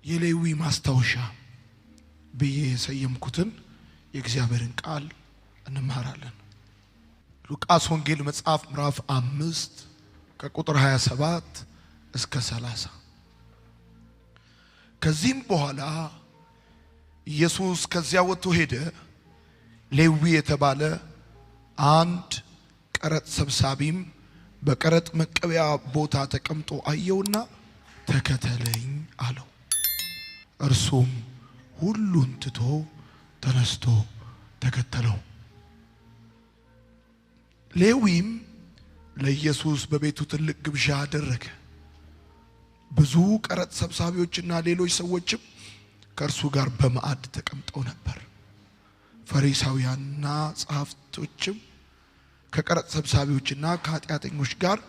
የሌዊ ማስታወሻ ብዬ የሰየምኩትን የእግዚአብሔርን ቃል እንማራለን። ሉቃስ ወንጌል መጽሐፍ ምዕራፍ 5 ከቁጥር 27 እስከ 30። ከዚህም በኋላ ኢየሱስ ከዚያ ወጥቶ ሄደ። ሌዊ የተባለ አንድ ቀረጥ ሰብሳቢም በቀረጥ መቀበያ ቦታ ተቀምጦ አየውና ተከተለኝ አለው። እርሱም ሁሉን ትቶ ተነስቶ ተከተለው። ሌዊም ለኢየሱስ በቤቱ ትልቅ ግብዣ አደረገ። ብዙ ቀረጥ ሰብሳቢዎችና ሌሎች ሰዎችም ከእርሱ ጋር በማዕድ ተቀምጠው ነበር። ፈሪሳውያንና ጸሐፍቶችም ከቀረጥ ሰብሳቢዎችና ከኃጢአተኞች ጋር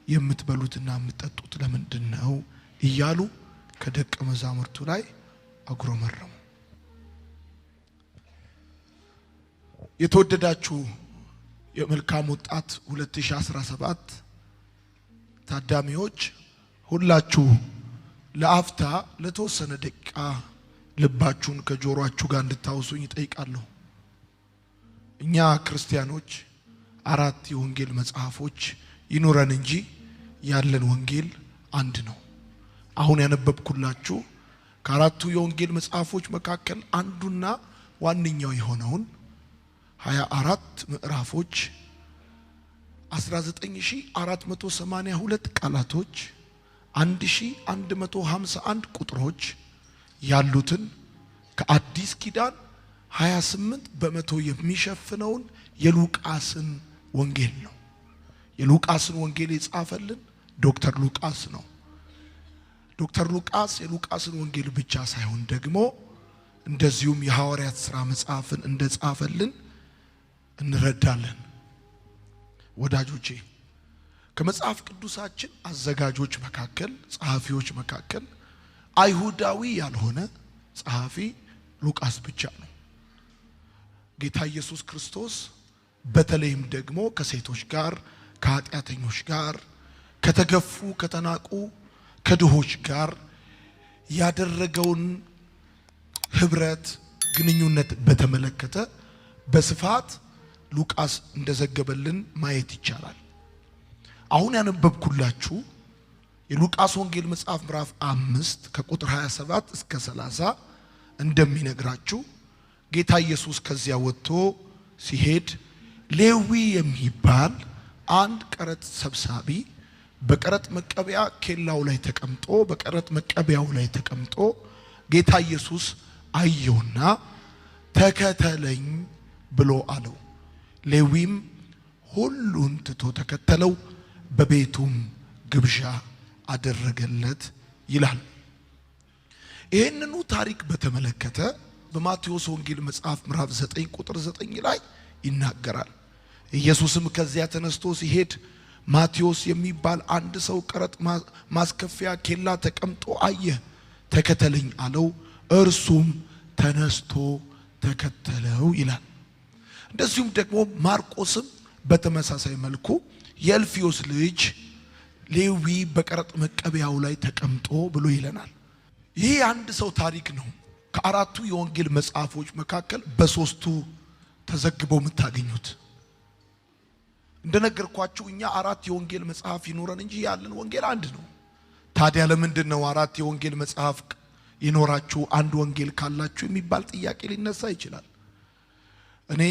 የምትበሉትና የምትጠጡት ለምንድን ነው እያሉ ከደቀ መዛሙርቱ ላይ አጉረመረሙ። የተወደዳችሁ የመልካም ወጣት 2017 ታዳሚዎች ሁላችሁ ለአፍታ ለተወሰነ ደቂቃ ልባችሁን ከጆሮአችሁ ጋር እንድታውሱኝ እጠይቃለሁ። እኛ ክርስቲያኖች 4 የወንጌል መጽሐፎች ይኖረን እንጂ ያለን ወንጌል አንድ ነው። አሁን ያነበብኩላችሁ ከ4ቱ የወንጌል መጽሐፎች መካከል አንዱና ዋነኛው የሆነውን 24 ምዕራፎች 19482 ቃላቶች 1151 ቁጥሮች ያሉትን ከአዲስ ኪዳን 28 በመቶ የሚሸፍነውን የሉቃስን ወንጌል ነው። የሉቃስን ወንጌል የጻፈልን ዶክተር ሉቃስ ነው። ዶክተር ሉቃስ የሉቃስን ወንጌል ብቻ ሳይሆን ደግሞ እንደዚሁም የሐዋርያት ሥራ መጽሐፍን እንደጻፈልን እንረዳለን። ወዳጆቼ ከመጽሐፍ ቅዱሳችን አዘጋጆች መካከል ጸሐፊዎች መካከል አይሁዳዊ ያልሆነ ጸሐፊ ሉቃስ ብቻ ነው። ጌታ ኢየሱስ ክርስቶስ በተለይም ደግሞ ከሴቶች ጋር፣ ከኃጢአተኞች ጋር፣ ከተገፉ፣ ከተናቁ፣ ከድሆች ጋር ያደረገውን ህብረት ግንኙነት በተመለከተ በስፋት ሉቃስ እንደዘገበልን ማየት ይቻላል። አሁን ያነበብኩላችሁ የሉቃስ ወንጌል መጽሐፍ ምዕራፍ 5 ከቁጥር 27 እስከ 30 እንደሚነግራችሁ ጌታ ኢየሱስ ከዚያ ወጥቶ ሲሄድ ሌዊ የሚባል አንድ ቀረጥ ሰብሳቢ በቀረጥ መቀበያ ኬላው ላይ ተቀምጦ በቀረጥ መቀበያው ላይ ተቀምጦ ጌታ ኢየሱስ አየውና ተከተለኝ ብሎ አለው። ሌዊም ሁሉን ትቶ ተከተለው፣ በቤቱም ግብዣ አደረገለት ይላል። ይህንኑ ታሪክ በተመለከተ በማቴዎስ ወንጌል መጽሐፍ ምዕራፍ 9 ቁጥር 9 ላይ ይናገራል። ኢየሱስም ከዚያ ተነስቶ ሲሄድ ማቴዎስ የሚባል አንድ ሰው ቀረጥ ማስከፈያ ኬላ ተቀምጦ አየ፣ ተከተለኝ አለው። እርሱም ተነስቶ ተከተለው ይላል። እንደዚሁም ደግሞ ማርቆስም በተመሳሳይ መልኩ የእልፍዮስ ልጅ ሌዊ በቀረጥ መቀበያው ላይ ተቀምጦ ብሎ ይለናል። ይህ አንድ ሰው ታሪክ ነው። ከ4ቱ የወንጌል መጽሐፎች መካከል በ3ቱ ተዘግበው የምታገኙት። እንደነገርኳችሁ እኛ 4 የወንጌል መጽሐፍ ይኖረን እንጂ ያለን ወንጌል አንድ ነው። ታዲያ ለምንድን ነው 4 የወንጌል መጽሐፍ ይኖራችሁ አንድ ወንጌል ካላችሁ የሚባል ጥያቄ ሊነሳ ይችላል። እኔ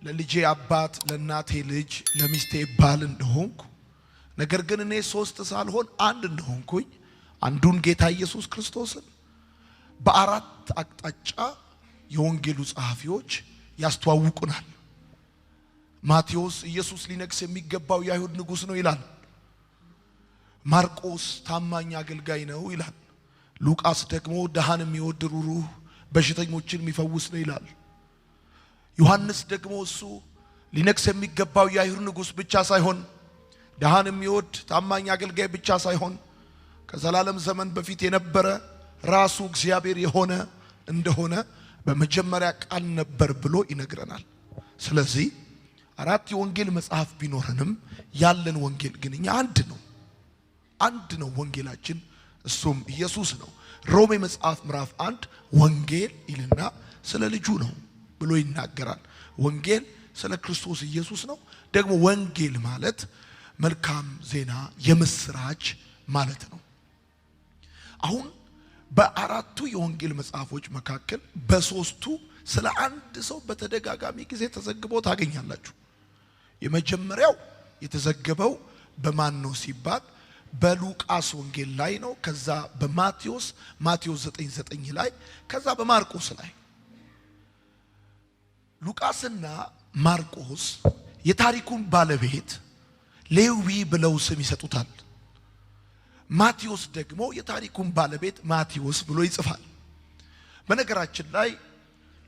ለልጄ አባት፣ ለእናቴ ልጅ፣ ለሚስቴ ባል እንደሆንኩ ነገር ግን እኔ 3 ሳልሆን አንድ እንደሆንኩኝ አንዱን ጌታ ኢየሱስ ክርስቶስን በ4 አቅጣጫ የወንጌሉ ጸሐፊዎች ያስተዋውቁናል። ማቴዎስ ኢየሱስ ሊነግስ የሚገባው የአይሁድ ንጉሥ ነው ይላል። ማርቆስ ታማኝ አገልጋይ ነው ይላል። ሉቃስ ደግሞ ደሃን የሚወድ ሩሩህ፣ በሽተኞችን የሚፈውስ ነው ይላል። ዮሐንስ ደግሞ እሱ ሊነግስ የሚገባው የአይሁድ ንጉሥ ብቻ ሳይሆን ደሃን የሚወድ ታማኝ አገልጋይ ብቻ ሳይሆን ከዘላለም ዘመን በፊት የነበረ ራሱ እግዚአብሔር የሆነ እንደሆነ በመጀመሪያ ቃል ነበር ብሎ ይነግረናል። ስለዚህ 4 የወንጌል መጽሐፍ ቢኖርንም ያለን ወንጌል ግን እኛ አንድ ነው ወንጌላችን፣ እሱም ኢየሱስ ነው። ሮሜ መጽሐፍ ምዕራፍ 1 ወንጌል ይልና ስለ ልጁ ነው ብሎ ይናገራል። ወንጌል ስለ ክርስቶስ ኢየሱስ ነው። ደግሞ ወንጌል ማለት መልካም ዜና የምስራች ማለት ነው። አሁን በአራቱ የወንጌል መጽሐፎች መካከል በሶስቱ ስለ አንድ ሰው በተደጋጋሚ ጊዜ ተዘግቦ ታገኛላችሁ። የመጀመሪያው የተዘገበው በማን ነው ሲባል በሉቃስ ወንጌል ላይ ነው። ከዛ በማቴዎስ 9:9 ላይ፣ ከዛ በማርቆስ ላይ። ሉቃስና ማርቆስ የታሪኩን ባለቤት ሌዊ ብለው ስም ይሰጡታል። ማቴዎስ ደግሞ የታሪኩን ባለቤት ማቴዎስ ብሎ ይጽፋል። በነገራችን ላይ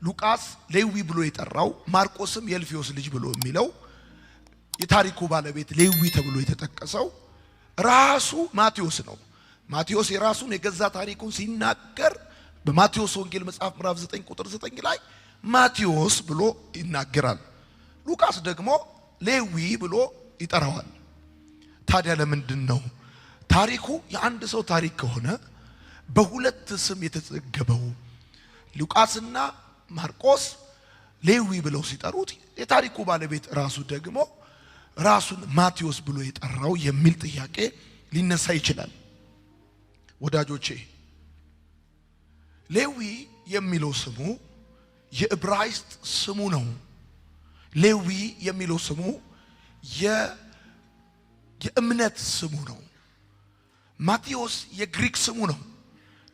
ሉቃስ ሌዊ ብሎ የጠራው ማርቆስም የእልፌዎስ ልጅ ብሎ የሚለው የታሪኩ ባለቤት ሌዊ ተብሎ የተጠቀሰው ራሱ ማቴዎስ ነው። ማቴዎስ የራሱን የገዛ ታሪኩን ሲናገር በማቴዎስ ወንጌል መጽሐፍ ምዕራፍ 9 ቁጥር 9 ላይ ማቴዎስ ብሎ ይናገራል። ሉቃስ ደግሞ ሌዊ ብሎ ይጠራዋል። ታዲያ ለምንድን ነው ታሪኩ የአንድ ሰው ታሪክ ከሆነ በሁለት ስም የተዘገበው? ሉቃስና ማርቆስ ሌዊ ብለው ሲጠሩት የታሪኩ ባለቤት ራሱ ደግሞ ራሱን ማቴዎስ ብሎ የጠራው የሚል ጥያቄ ሊነሳ ይችላል። ወዳጆቼ ሌዊ የሚለው ስሙ የዕብራይስጥ ስሙ ነው። ሌዊ የሚለው ስሙ የእምነት ስሙ ነው። ማቴዎስ የግሪክ ስሙ ነው።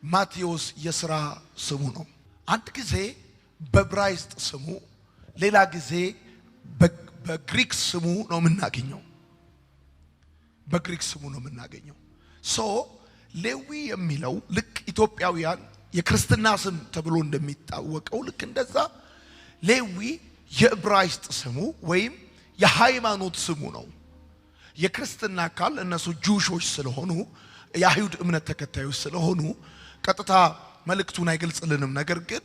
ማቴዎስ የሥራ ስሙ ነው። አንድ ጊዜ በዕብራይስጥ ስሙ፣ ሌላ ጊዜ በግሪክ ስሙ ነው የምናገኘው። በግሪክ ስሙ ነው የምናገኘው። ሌዊ የሚለው ልክ ኢትዮጵያውያን የክርስትና ስም ተብሎ እንደሚታወቀው ልክ እንደዛ ሌዊ የዕብራይስጥ ስሙ ወይም የሃይማኖት ስሙ ነው። የክርስትና አካል እነሱ ጁሾች ስለሆኑ የአይሁድ እምነት ተከታዮች ስለሆኑ ቀጥታ መልእክቱን አይገልጽልንም። ነገር ግን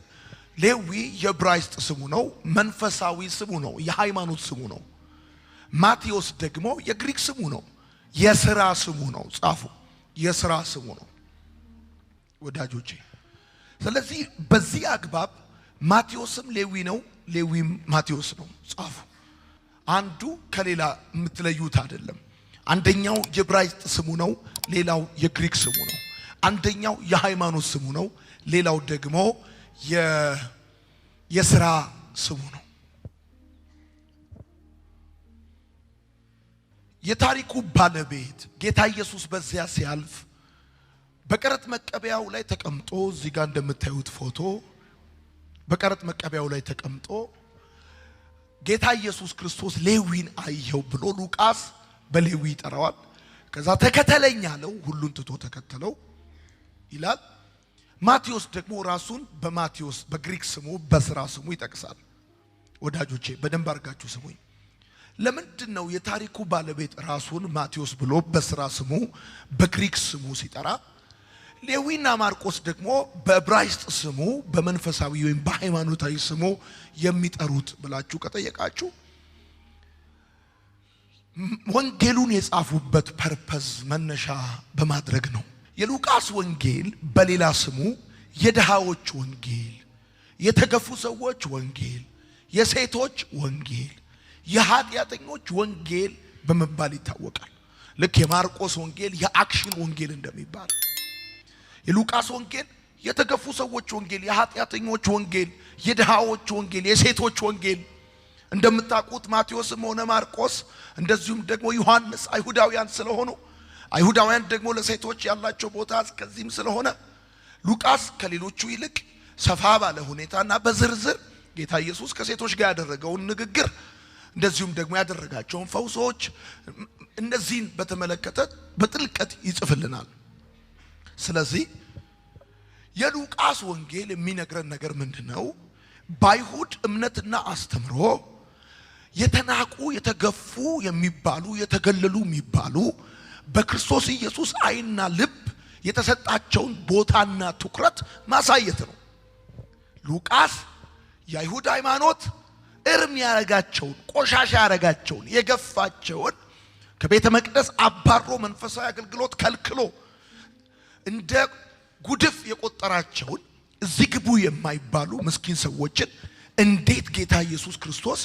ሌዊ የዕብራይስጥ ስሙ ነው፣ መንፈሳዊ ስሙ ነው፣ የሃይማኖት ስሙ ነው። ማቴዎስ ደግሞ የግሪክ ስሙ ነው፣ የሥራ ስሙ ነው። ጻፉ፣ የሥራ ስሙ ነው ወዳጆቼ። ስለዚህ በዚህ አግባብ ማቴዎስም ሌዊ ነው፣ ሌዊም ማቴዎስ ነው። ጻፉ። አንዱ ከሌላ የምትለዩት አይደለም። አንደኛው የዕብራይስጥ ስሙ ነው፣ ሌላው የግሪክ ስሙ ነው። አንደኛው የሃይማኖት ስሙ ነው፣ ሌላው ደግሞ የሥራ ስሙ ነው። የታሪኩ ባለቤት ጌታ ኢየሱስ በዚያ ሲያልፍ በቀረጥ መቀበያው ላይ ተቀምጦ እዚህ ጋር እንደምታዩት ፎቶ በቀረጥ መቀበያው ላይ ተቀምጦ ጌታ ኢየሱስ ክርስቶስ ሌዊን አየው ብሎ ሉቃስ በሌዊ ይጠራዋል። ከዛ ተከተለኝ አለው፣ ሁሉን ትቶ ተከተለው ይላል። ማቴዎስ ደግሞ ራሱን በማቴዎስ በግሪክ ስሙ በሥራ ስሙ ይጠቅሳል። ወዳጆቼ በደንብ አድርጋችሁ ስሙኝ። ለምንድን ነው የታሪኩ ባለቤት ራሱን ማቴዎስ ብሎ በሥራ ስሙ በግሪክ ስሙ ሲጠራ ሌዊና ማርቆስ ደግሞ በዕብራይስጥ ስሙ በመንፈሳዊ ወይም በሃይማኖታዊ ስሙ የሚጠሩት ብላችሁ ከጠየቃችሁ ወንጌሉን የጻፉበት ፐርፐዝ መነሻ በማድረግ ነው። የሉቃስ ወንጌል በሌላ ስሙ የድሃዎች ወንጌል፣ የተገፉ ሰዎች ወንጌል፣ የሴቶች ወንጌል፣ የኃጢአተኞች ወንጌል በመባል ይታወቃል። ልክ የማርቆስ ወንጌል የአክሽን ወንጌል እንደሚባል የሉቃስ ወንጌል የተገፉ ሰዎች ወንጌል፣ የኃጢአተኞች ወንጌል፣ የድሃዎች ወንጌል፣ የሴቶች ወንጌል። እንደምታውቁት ማቴዎስም ሆነ ማርቆስ እንደዚሁም ደግሞ ዮሐንስ አይሁዳውያን ስለሆኑ አይሁዳውያን ደግሞ ለሴቶች ያላቸው ቦታ እስከዚህም ስለሆነ ሉቃስ ከሌሎቹ ይልቅ ሰፋ ባለ ሁኔታና በዝርዝር ጌታ ኢየሱስ ከሴቶች ጋር ያደረገውን ንግግር እንደዚሁም ደግሞ ያደረጋቸውን ፈውሶች እነዚህን በተመለከተ በጥልቀት ይጽፍልናል። ስለዚህ የሉቃስ ወንጌል የሚነግረን ነገር ምንድነው? በአይሁድ እምነትና አስተምሮ የተናቁ የተገፉ የሚባሉ የተገለሉ የሚባሉ በክርስቶስ ኢየሱስ ዓይንና ልብ የተሰጣቸውን ቦታና ትኩረት ማሳየት ነው። ሉቃስ የአይሁድ ሃይማኖት እርም ያረጋቸውን ቆሻሻ ያረጋቸውን የገፋቸውን ከቤተ መቅደስ አባሮ መንፈሳዊ አገልግሎት ከልክሎ እንደ ጉድፍ የቆጠራቸውን እዚህ ግቡ የማይባሉ ምስኪን ሰዎችን እንዴት ጌታ ኢየሱስ ክርስቶስ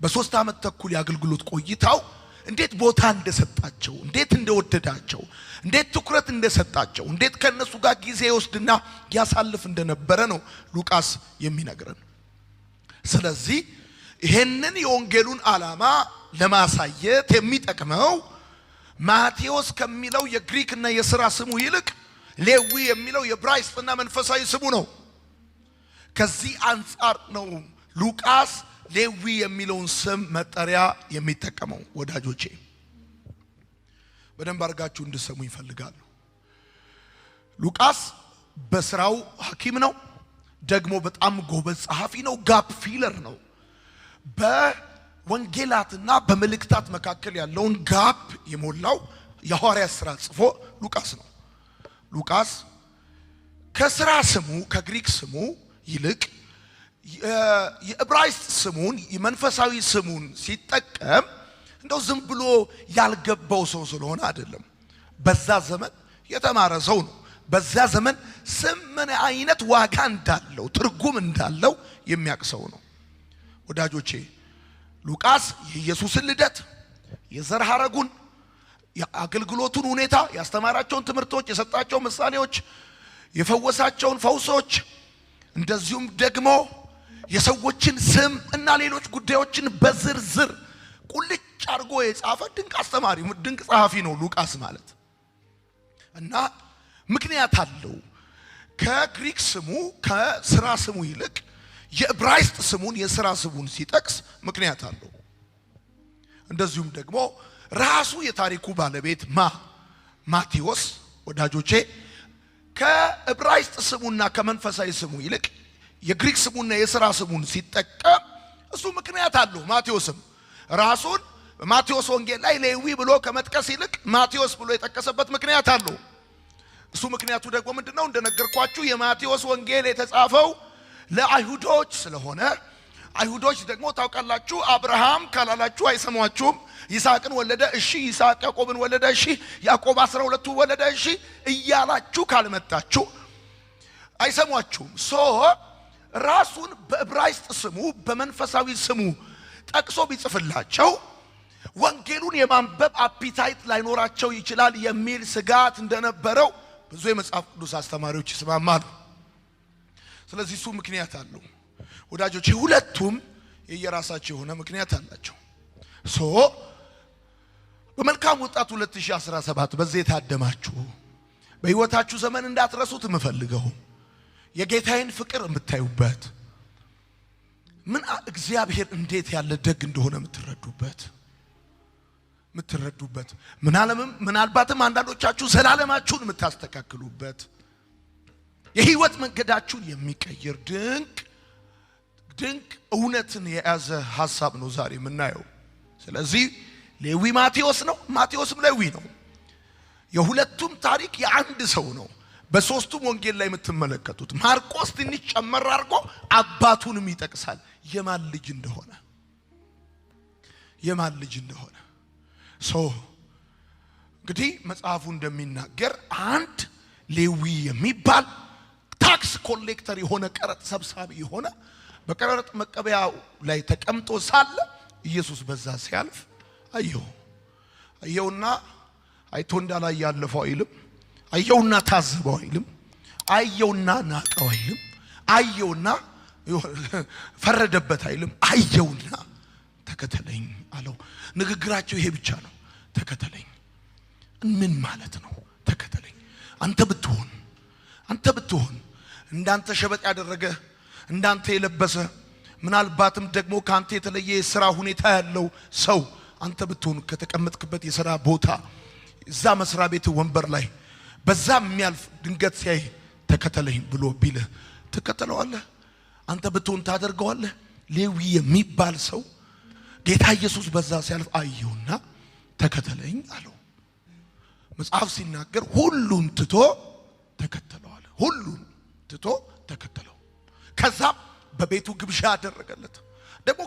በ3 ዓመት ተኩል ያገልግሎት ቆይታው እንዴት ቦታ እንደሰጣቸው እንዴት እንደወደዳቸው እንዴት ትኩረት እንደሰጣቸው እንዴት ከነሱ ጋር ጊዜ ይወስድና ያሳልፍ እንደነበረ ነው ሉቃስ የሚነግረን። ስለዚህ ይሄንን የወንጌሉን ዓላማ ለማሳየት የሚጠቅመው ማቴዎስ ከሚለው የግሪክና የሥራ ስሙ ይልቅ ሌዊ የሚለው የዕብራይስጥና መንፈሳዊ ስሙ ነው። ከዚህ አንፃር ነው ሉቃስ ሌዊ የሚለውን ስም መጠሪያ የሚጠቀመው። ወዳጆቼ በደንብ አድርጋችሁ እንድሰሙ ይፈልጋሉ። ሉቃስ በስራው ሐኪም ነው፣ ደግሞ በጣም ጎበዝ ጸሐፊ ነው፣ ጋፕ ፊለር ነው። በወንጌላትና በመልእክታት መካከል ያለውን ጋፕ የሞላው የሐዋርያት ሥራ ጽፎ ሉቃስ ነው። ሉቃስ ከሥራ ስሙ ከግሪክ ስሙ ይልቅ የዕብራይስጥ ስሙን የመንፈሳዊ ስሙን ሲጠቀም እንደው ዝም ብሎ ያልገባው ሰው ስለሆነ አይደለም። በዛ ዘመን የተማረ ሰው ነው። በዛ ዘመን ስም ምን አይነት ዋጋ እንዳለው ትርጉም እንዳለው የሚያውቅ ሰው ነው። ወዳጆቼ ሉቃስ የኢየሱስን ልደት፣ የዘር ሐረጉን፣ የአገልግሎቱን ሁኔታ፣ ያስተማራቸውን ትምህርቶች፣ የሰጣቸው ምሳሌዎች፣ የፈወሳቸውን ፈውሶች እንደዚሁም ደግሞ የሰዎችን ስም እና ሌሎች ጉዳዮችን በዝርዝር ቁልጭ አድርጎ የጻፈ ድንቅ አስተማሪ ድንቅ ጸሐፊ ነው ሉቃስ ማለት። እና ምክንያት አለው። ከግሪክ ስሙ ከሥራ ስሙ ይልቅ የዕብራይስጥ ስሙን የሥራ ስሙን ሲጠቅስ ምክንያት አለው። እንደዚሁም ደግሞ ራሱ የታሪኩ ባለቤት ማቴዎስ ወዳጆቼ ከዕብራይስጥ ስሙና ከመንፈሳዊ ስሙ ይልቅ የግሪክ ስሙና የሥራ ስሙን ሲጠቀም እሱ ምክንያት አለው። ማቴዎስም ራሱን ማቴዎስ ወንጌል ላይ ሌዊ ብሎ ከመጥቀስ ይልቅ ማቴዎስ ብሎ የጠቀሰበት ምክንያት አለው። እሱ ምክንያቱ ደግሞ ምንድነው? እንደነገርኳችሁ የማቴዎስ ወንጌል የተጻፈው ለአይሁዶች ስለሆነ አይሁዶች ደግሞ ታውቃላችሁ አብርሃም ካላላችሁ አይሰሟችሁም። ይስሐቅን ወለደ፣ እሺ። ይስሐቅ ያዕቆብን ወለደ፣ እሺ። ያዕቆብ 12 ወለደ፣ እሺ እያላችሁ ካልመጣችሁ አይሰሟችሁም። ራሱን በዕብራይስጥ ስሙ በመንፈሳዊ ስሙ ጠቅሶ ቢጽፍላቸው ወንጌሉን የማንበብ አፒታይት ላይኖራቸው ይችላል የሚል ስጋት እንደነበረው ብዙ የመጽሐፍ ቅዱስ አስተማሪዎች ይስማማሉ። ስለዚህ እሱ ምክንያት አለው። ወዳጆቼ ሁለቱም የየራሳቸው የሆነ ምክንያት አላቸው። በመልካም ወጣት 2017 በዚህ የታደማችሁ በሕይወታችሁ ዘመን እንዳትረሱት የምፈልገው የጌታዬን ፍቅር የምታዩበት ምን እግዚአብሔር እንዴት ያለ ደግ እንደሆነ የምትረዱበት ምናልባትም አንዳንዶቻችሁ ዘላለማችሁን የምታስተካክሉበት የሕይወት መንገዳችሁን የሚቀይር ድንቅ እውነትን የያዘ ሐሳብ ነው ዛሬ የምናየው። ስለዚህ ሌዊ ማቴዎስ ነው፣ ማቴዎስም ሌዊ ነው። የሁለቱም ታሪክ የአንድ ሰው ነው። በሶስቱም ወንጌል ላይ የምትመለከቱት ማርቆስ ትንሽ ጨመር አድርጎ አባቱንም ይጠቅሳል የማን ልጅ እንደሆነ እንግዲህ መጽሐፉ እንደሚናገር አንድ ሌዊ የሚባል ታክስ ኮሌክተር የሆነ ቀረጥ ሰብሳቢ የሆነ በቀረጥ መቀበያው ላይ ተቀምጦ ሳለ ኢየሱስ በዛ ሲያልፍ አየውና አይቶ እንዳላይ ያለፈው አይልም። አየውና ታዘበው አይልም። አየውና ናቀው አይልም። አየውና ፈረደበት አይልም። አየውና ተከተለኝ አለው። ንግግራቸው ይሄ ብቻ ነው። ተከተለኝ ምን ማለት ነው? ተከተለኝ። አንተ ብትሆን እንዳንተ ሸበጥ ያደረገ እንዳንተ የለበሰ ምናልባትም ደግሞ ካንተ የተለየ የሥራ ሁኔታ ያለው ሰው አንተ ብትሆን ከተቀመጥክበት የሥራ ቦታ እዛ መስሪያ ቤት ወንበር ላይ በዛ የሚያልፍ ድንገት ሲያይ ተከተለኝ ብሎ ቢልህ ትከተለዋለህ? አንተ ብትሆን ታደርገዋለህ? ሌዊ የሚባል ሰው ጌታ ኢየሱስ በዛ ሲያልፍ አየውና ተከተለኝ አለው። መጽሐፍ ሲናገር ሁሉን ትቶ ተከተለው። ከዛም በቤቱ ግብዣ አደረገለት። ደግሞ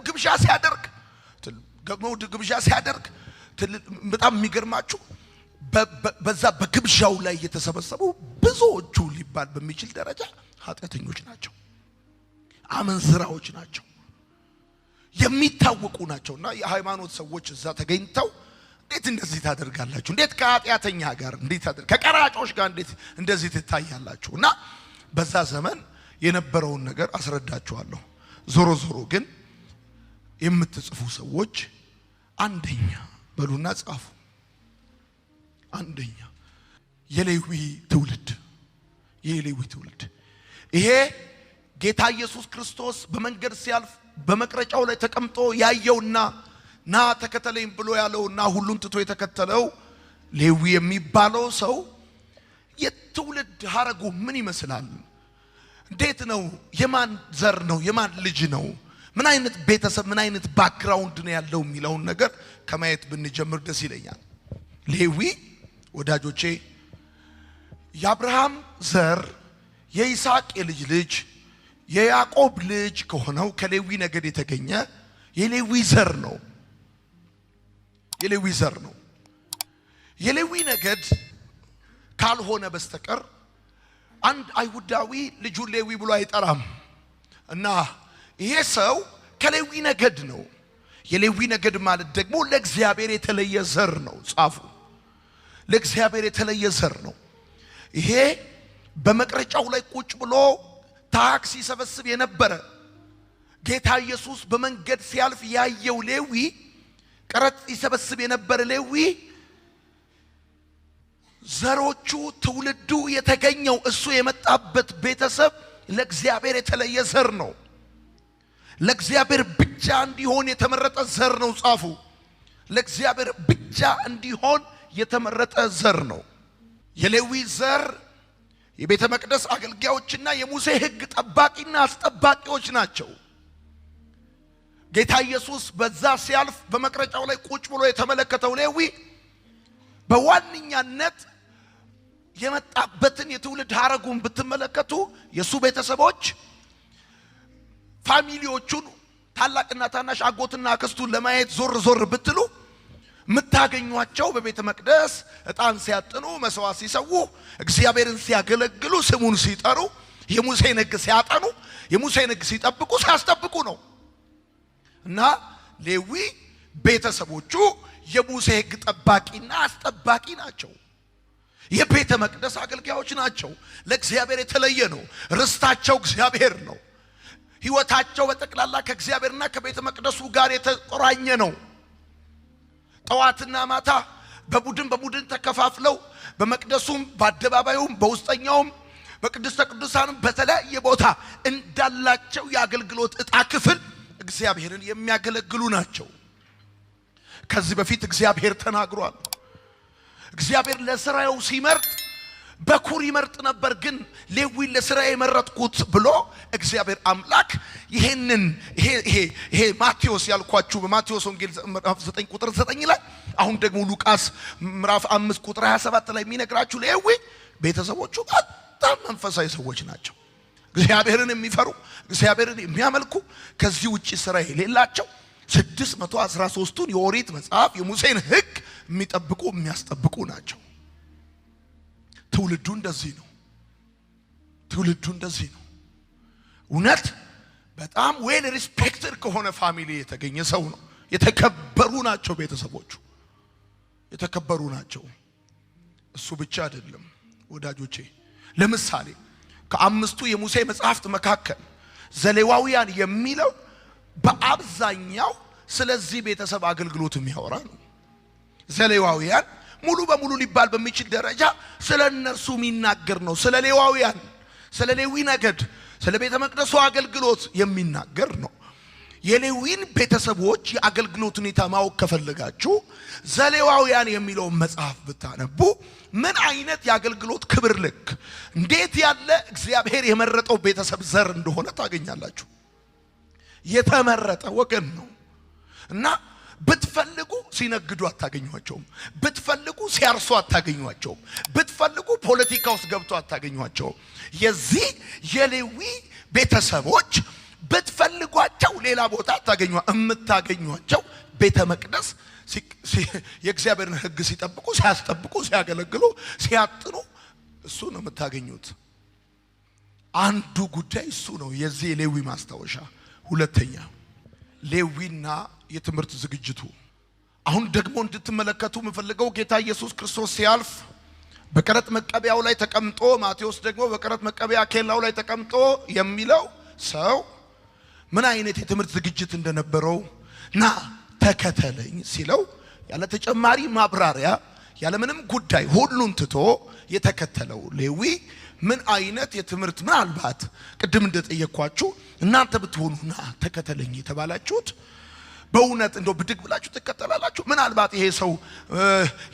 ግብዣ ሲያደርግ በጣም የሚገርማችሁ በዛ በግብዣው ላይ የተሰበሰቡ ብዙዎቹ ሊባል በሚችል ደረጃ ኃጢአተኞች ናቸው፣ አመንዝራዎች ናቸው፣ የሚታወቁ ናቸውና የሃይማኖት ሰዎች እዛ ተገኝተው እንዴት እንደዚህ ታደርጋላችሁ? እንዴት ከኃጢአተኛ ጋር እንዴት ከቀራጮች ጋር እንዴት እንደዚህ ትታያላችሁ? እና በዛ ዘመን የነበረውን ነገር አስረዳችኋለሁ። ዞሮ ዞሮ ግን የምትጽፉ ሰዎች አንደኛ በሉና ጻፉ። አንደኛ የሌዊ ትውልድ ይሄ ጌታ ኢየሱስ ክርስቶስ በመንገድ ሲያልፍ በመቅረጫው ላይ ተቀምጦ ያየውና ና ተከተለኝ ብሎ ያለውና ሁሉን ትቶ የተከተለው ሌዊ የሚባለው ሰው የትውልድ ሐረጉ ምን ይመስላል? እንዴት ነው? የማን ዘር ነው? የማን ልጅ ነው? ምን አይነት ቤተሰብ ምን አይነት ባክግራውንድ ነው ያለው የሚለውን ነገር ከማየት ብንጀምር ደስ ይለኛል። ሌዊ ወዳጆቼ የአብርሃም ዘር የይስሐቅ የልጅ ልጅ የያዕቆብ ልጅ ከሆነው ከሌዊ ነገድ የተገኘ የሌዊ ዘር ነው። የሌዊ ነገድ ካልሆነ በስተቀር አንድ አይሁዳዊ ልጁን ሌዊ ብሎ አይጠራም። እና ይሄ ሰው ከሌዊ ነገድ ነው። የሌዊ ነገድ ማለት ደግሞ ለእግዚአብሔር የተለየ ዘር ነው። ጻፉ፣ ለእግዚአብሔር የተለየ ዘር ነው። ይሄ በመቅረጫው ላይ ቁጭ ብሎ ታክስ ይሰበስብ የነበረ ጌታ ኢየሱስ በመንገድ ሲያልፍ ያየው ሌዊ፣ ቀረጥ ይሰበስብ የነበረ ሌዊ፣ ዘሮቹ ትውልዱ የተገኘው እሱ የመጣበት ቤተሰብ ለእግዚአብሔር የተለየ ዘር ነው። ለእግዚአብሔር ብቻ እንዲሆን የተመረጠ ዘር ነው። ጻፉ፣ ለእግዚአብሔር ብቻ እንዲሆን የተመረጠ ዘር ነው። የሌዊ ዘር የቤተ መቅደስ አገልጋዮችና የሙሴ ሕግ ጠባቂና አስጠባቂዎች ናቸው። ጌታ ኢየሱስ በዛ ሲያልፍ በመቅረጫው ላይ ቁጭ ብሎ የተመለከተው ሌዊ በዋነኛነት የመጣበትን የትውልድ ሐረጉን ብትመለከቱ የሱ ቤተሰቦች ፋሚሊዎቹን ታላቅና ታናሽ አጎትና አክስቱን ለማየት ዞር ብትሉ ምታገኟቸው በቤተ መቅደስ ዕጣን ሲያጥኑ፣ መስዋዕት ሲሰዉ፣ እግዚአብሔርን ሲያገለግሉ፣ ስሙን ሲጠሩ፣ የሙሴን ሕግ ሲያጠኑ፣ የሙሴን ሕግ ሲጠብቁ ሲያስጠብቁ ነው። እና ሌዊ ቤተሰቦቹ የሙሴ ሕግ ጠባቂና አስጠባቂ ናቸው። የቤተ መቅደስ አገልጋዮች ናቸው። ለእግዚአብሔር የተለየ ነው። ርስታቸው እግዚአብሔር ነው። ሕይወታቸው በጠቅላላ ከእግዚአብሔርና ከቤተ መቅደሱ ጋር የተቆራኘ ነው። ጠዋትና ማታ በቡድን ተከፋፍለው በመቅደሱም በአደባባዩም በውስጠኛውም በቅድስተ ቅዱሳንም በተለያየ ቦታ እንዳላቸው የአገልግሎት ዕጣ ክፍል እግዚአብሔርን የሚያገለግሉ ናቸው። ከዚህ በፊት እግዚአብሔር ተናግሯል። እግዚአብሔር ለሥራው ሲመርጥ በኩር ይመርጥ ነበር፣ ግን ሌዊን ለሥራዬ የመረጥኩት ብሎ እግዚአብሔር አምላክ ይሄ ማቴዎስ ያልኳችሁ በማቴዎስ ወንጌል ምዕራፍ 9 ቁጥር 9 ላይ አሁን ደግሞ ሉቃስ ምዕራፍ 5 ቁጥር 27 ላይ የሚነግራችሁ ሌዊ ቤተሰቦቹ በጣም መንፈሳዊ ሰዎች ናቸው። እግዚአብሔርን የሚፈሩ እግዚአብሔርን የሚያመልኩ ከዚህ ውጪ ስራ የሌላቸው 613ቱን የኦሪት መጽሐፍ የሙሴን ሕግ የሚጠብቁ የሚያስጠብቁ ናቸው። ትውልዱ እንደዚህ ነው። እውነት በጣም ዌል ሪስፔክትድ ከሆነ ፋሚሊ የተገኘ ሰው ነው። የተከበሩ ናቸው። ቤተሰቦቹ የተከበሩ ናቸው። እሱ ብቻ አይደለም ወዳጆቼ። ለምሳሌ ከአምስቱ የሙሴ መጽሐፍት መካከል ዘሌዋውያን የሚለው በአብዛኛው ስለዚህ ቤተሰብ አገልግሎት የሚያወራ ነው። ዘሌዋውያን ሙሉ በሙሉ ሊባል በሚችል ደረጃ ስለ እነርሱ የሚናገር ነው። ስለ ሌዋውያን፣ ስለ ሌዊ ነገድ፣ ስለ ቤተ መቅደሱ አገልግሎት የሚናገር ነው። የሌዊን ቤተሰቦች የአገልግሎት ሁኔታ ማወቅ ከፈለጋችሁ ዘሌዋውያን የሚለውን መጽሐፍ ብታነቡ ምን አይነት የአገልግሎት ክብር ልክ እንዴት ያለ እግዚአብሔር የመረጠው ቤተሰብ ዘር እንደሆነ ታገኛላችሁ። የተመረጠ ወገን ነው እና ብትፈልጉ ሲነግዱ አታገኟቸውም። ብትፈልጉ ሲያርሱ አታገኟቸውም። ብትፈልጉ ፖለቲካ ውስጥ ገብቶ አታገኟቸውም። የዚህ የሌዊ ቤተሰቦች ብትፈልጓቸው ሌላ ቦታ አታገኟቸው። የምታገኟቸው ቤተ መቅደስ የእግዚአብሔርን ሕግ ሲጠብቁ ሲያስጠብቁ ሲያገለግሉ ሲያጥኑ እሱ ነው የምታገኙት። አንዱ ጉዳይ እሱ ነው የዚህ ሌዊ ማስታወሻ። ሁለተኛ ሌዊና የትምህርት ዝግጅቱ። አሁን ደግሞ እንድትመለከቱ የምፈልገው ጌታ ኢየሱስ ክርስቶስ ሲያልፍ በቀረጥ መቀበያው ላይ ተቀምጦ፣ ማቴዎስ ደግሞ በቀረጥ መቀበያ ኬላው ላይ ተቀምጦ የሚለው ሰው ምን አይነት የትምህርት ዝግጅት እንደነበረው ና ተከተለኝ ሲለው ያለ ተጨማሪ ማብራሪያ ያለ ምንም ጉዳይ ሁሉን ትቶ የተከተለው ሌዊ ምን አይነት የትምህርት ምናልባት ቅድም እንደጠየቅኳችሁ እናንተ ብትሆኑና ተከተለኝ የተባላችሁት በእውነት እንደው ብድግ ብላችሁ ተከተላላችሁ? ምናልባት ይሄ ሰው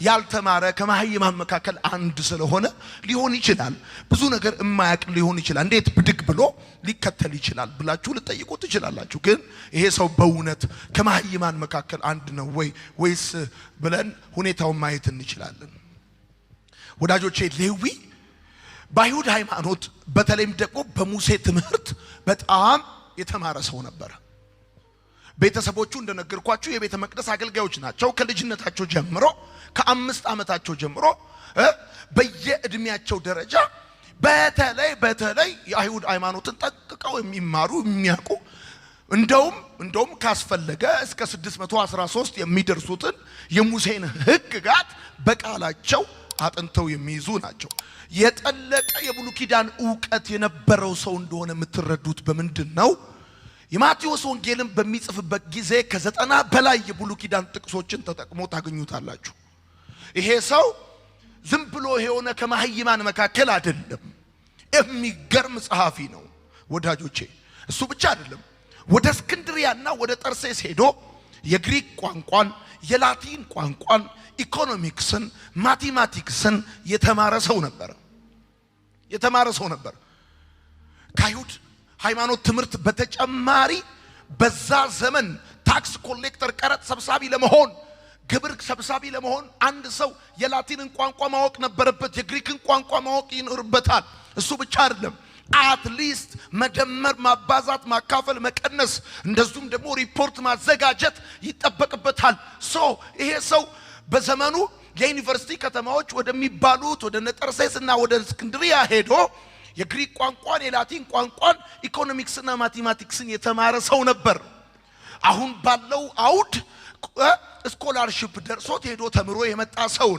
ያልተማረ ከመሃይማን መካከል አንድ ስለሆነ ሊሆን ይችላል። ብዙ ነገር የማያውቅ ሊሆን ይችላል። እንዴት ብድግ ብሎ ሊከተል ይችላል ብላችሁ ልትጠይቁ ትችላላችሁ። ግን ይሄ ሰው በእውነት ከመሃይማን መካከል አንድ ነው ወይስ ብለን ሁኔታውን ማየት እንችላለን። ወዳጆቼ ሌዊ በአይሁድ ሃይማኖት በተለይም ደግሞ በሙሴ ትምህርት በጣም የተማረ ሰው ነበር። ቤተሰቦቹ እንደነገርኳችሁ የቤተ መቅደስ አገልጋዮች ናቸው። ከልጅነታቸው ጀምሮ ከ5 ዓመታቸው ጀምሮ በየእድሜያቸው ደረጃ በተለይ የአይሁድ ሃይማኖትን ጠንቅቀው የሚማሩ የሚያውቁ እንደውም ካስፈለገ እስከ 613 የሚደርሱትን የሙሴን ሕግጋት በቃላቸው አጥንተው የሚይዙ ናቸው። የጠለቀ የብሉይ ኪዳን ዕውቀት የነበረው ሰው እንደሆነ የምትረዱት በምንድን ነው? የማቴዎስ ወንጌልን በሚጽፍበት ጊዜ ከ90 በላይ የብሉይ ኪዳን ጥቅሶችን ተጠቅሞ ታገኙታላችሁ። ይሄ ሰው ዝም ብሎ የሆነ ከመሃይማን መካከል አይደለም። የሚገርም ጸሐፊ ነው ወዳጆቼ። እሱ ብቻ አይደለም፣ ወደ እስክንድሪያና ወደ ጠርሴስ ሄዶ የግሪክ ቋንቋን፣ የላቲን ቋንቋን፣ ኢኮኖሚክስን፣ ማቴማቲክስን የተማረ ሰው ነበር። ከአይሁድ ሃይማኖት ትምህርት በተጨማሪ በዛ ዘመን ታክስ ኮሌክተር ቀረጥ ሰብሳቢ ለመሆን ግብር ሰብሳቢ ለመሆን አንድ ሰው የላቲንን ቋንቋ ማወቅ ነበረበት፣ የግሪክን ቋንቋ ማወቅ ይኖርበታል። እሱ ብቻ አይደለም፣ አትሊስት መደመር፣ ማባዛት፣ ማካፈል፣ መቀነስ እንደዚሁም ደግሞ ሪፖርት ማዘጋጀት ይጠበቅበታል። ይሄ ሰው በዘመኑ የዩኒቨርሲቲ ከተማዎች ወደሚባሉት ወደ ጠርሴስ እና ወደ እስክንድሪያ ሄዶ የግሪክ ቋንቋን፣ የላቲን ቋንቋን፣ ኢኮኖሚክስና ማቴማቲክስን የተማረ ሰው ነበር። አሁን ባለው አውድ ስኮላርሺፕ ደርሶት ሄዶ ተምሮ የመጣ ሰው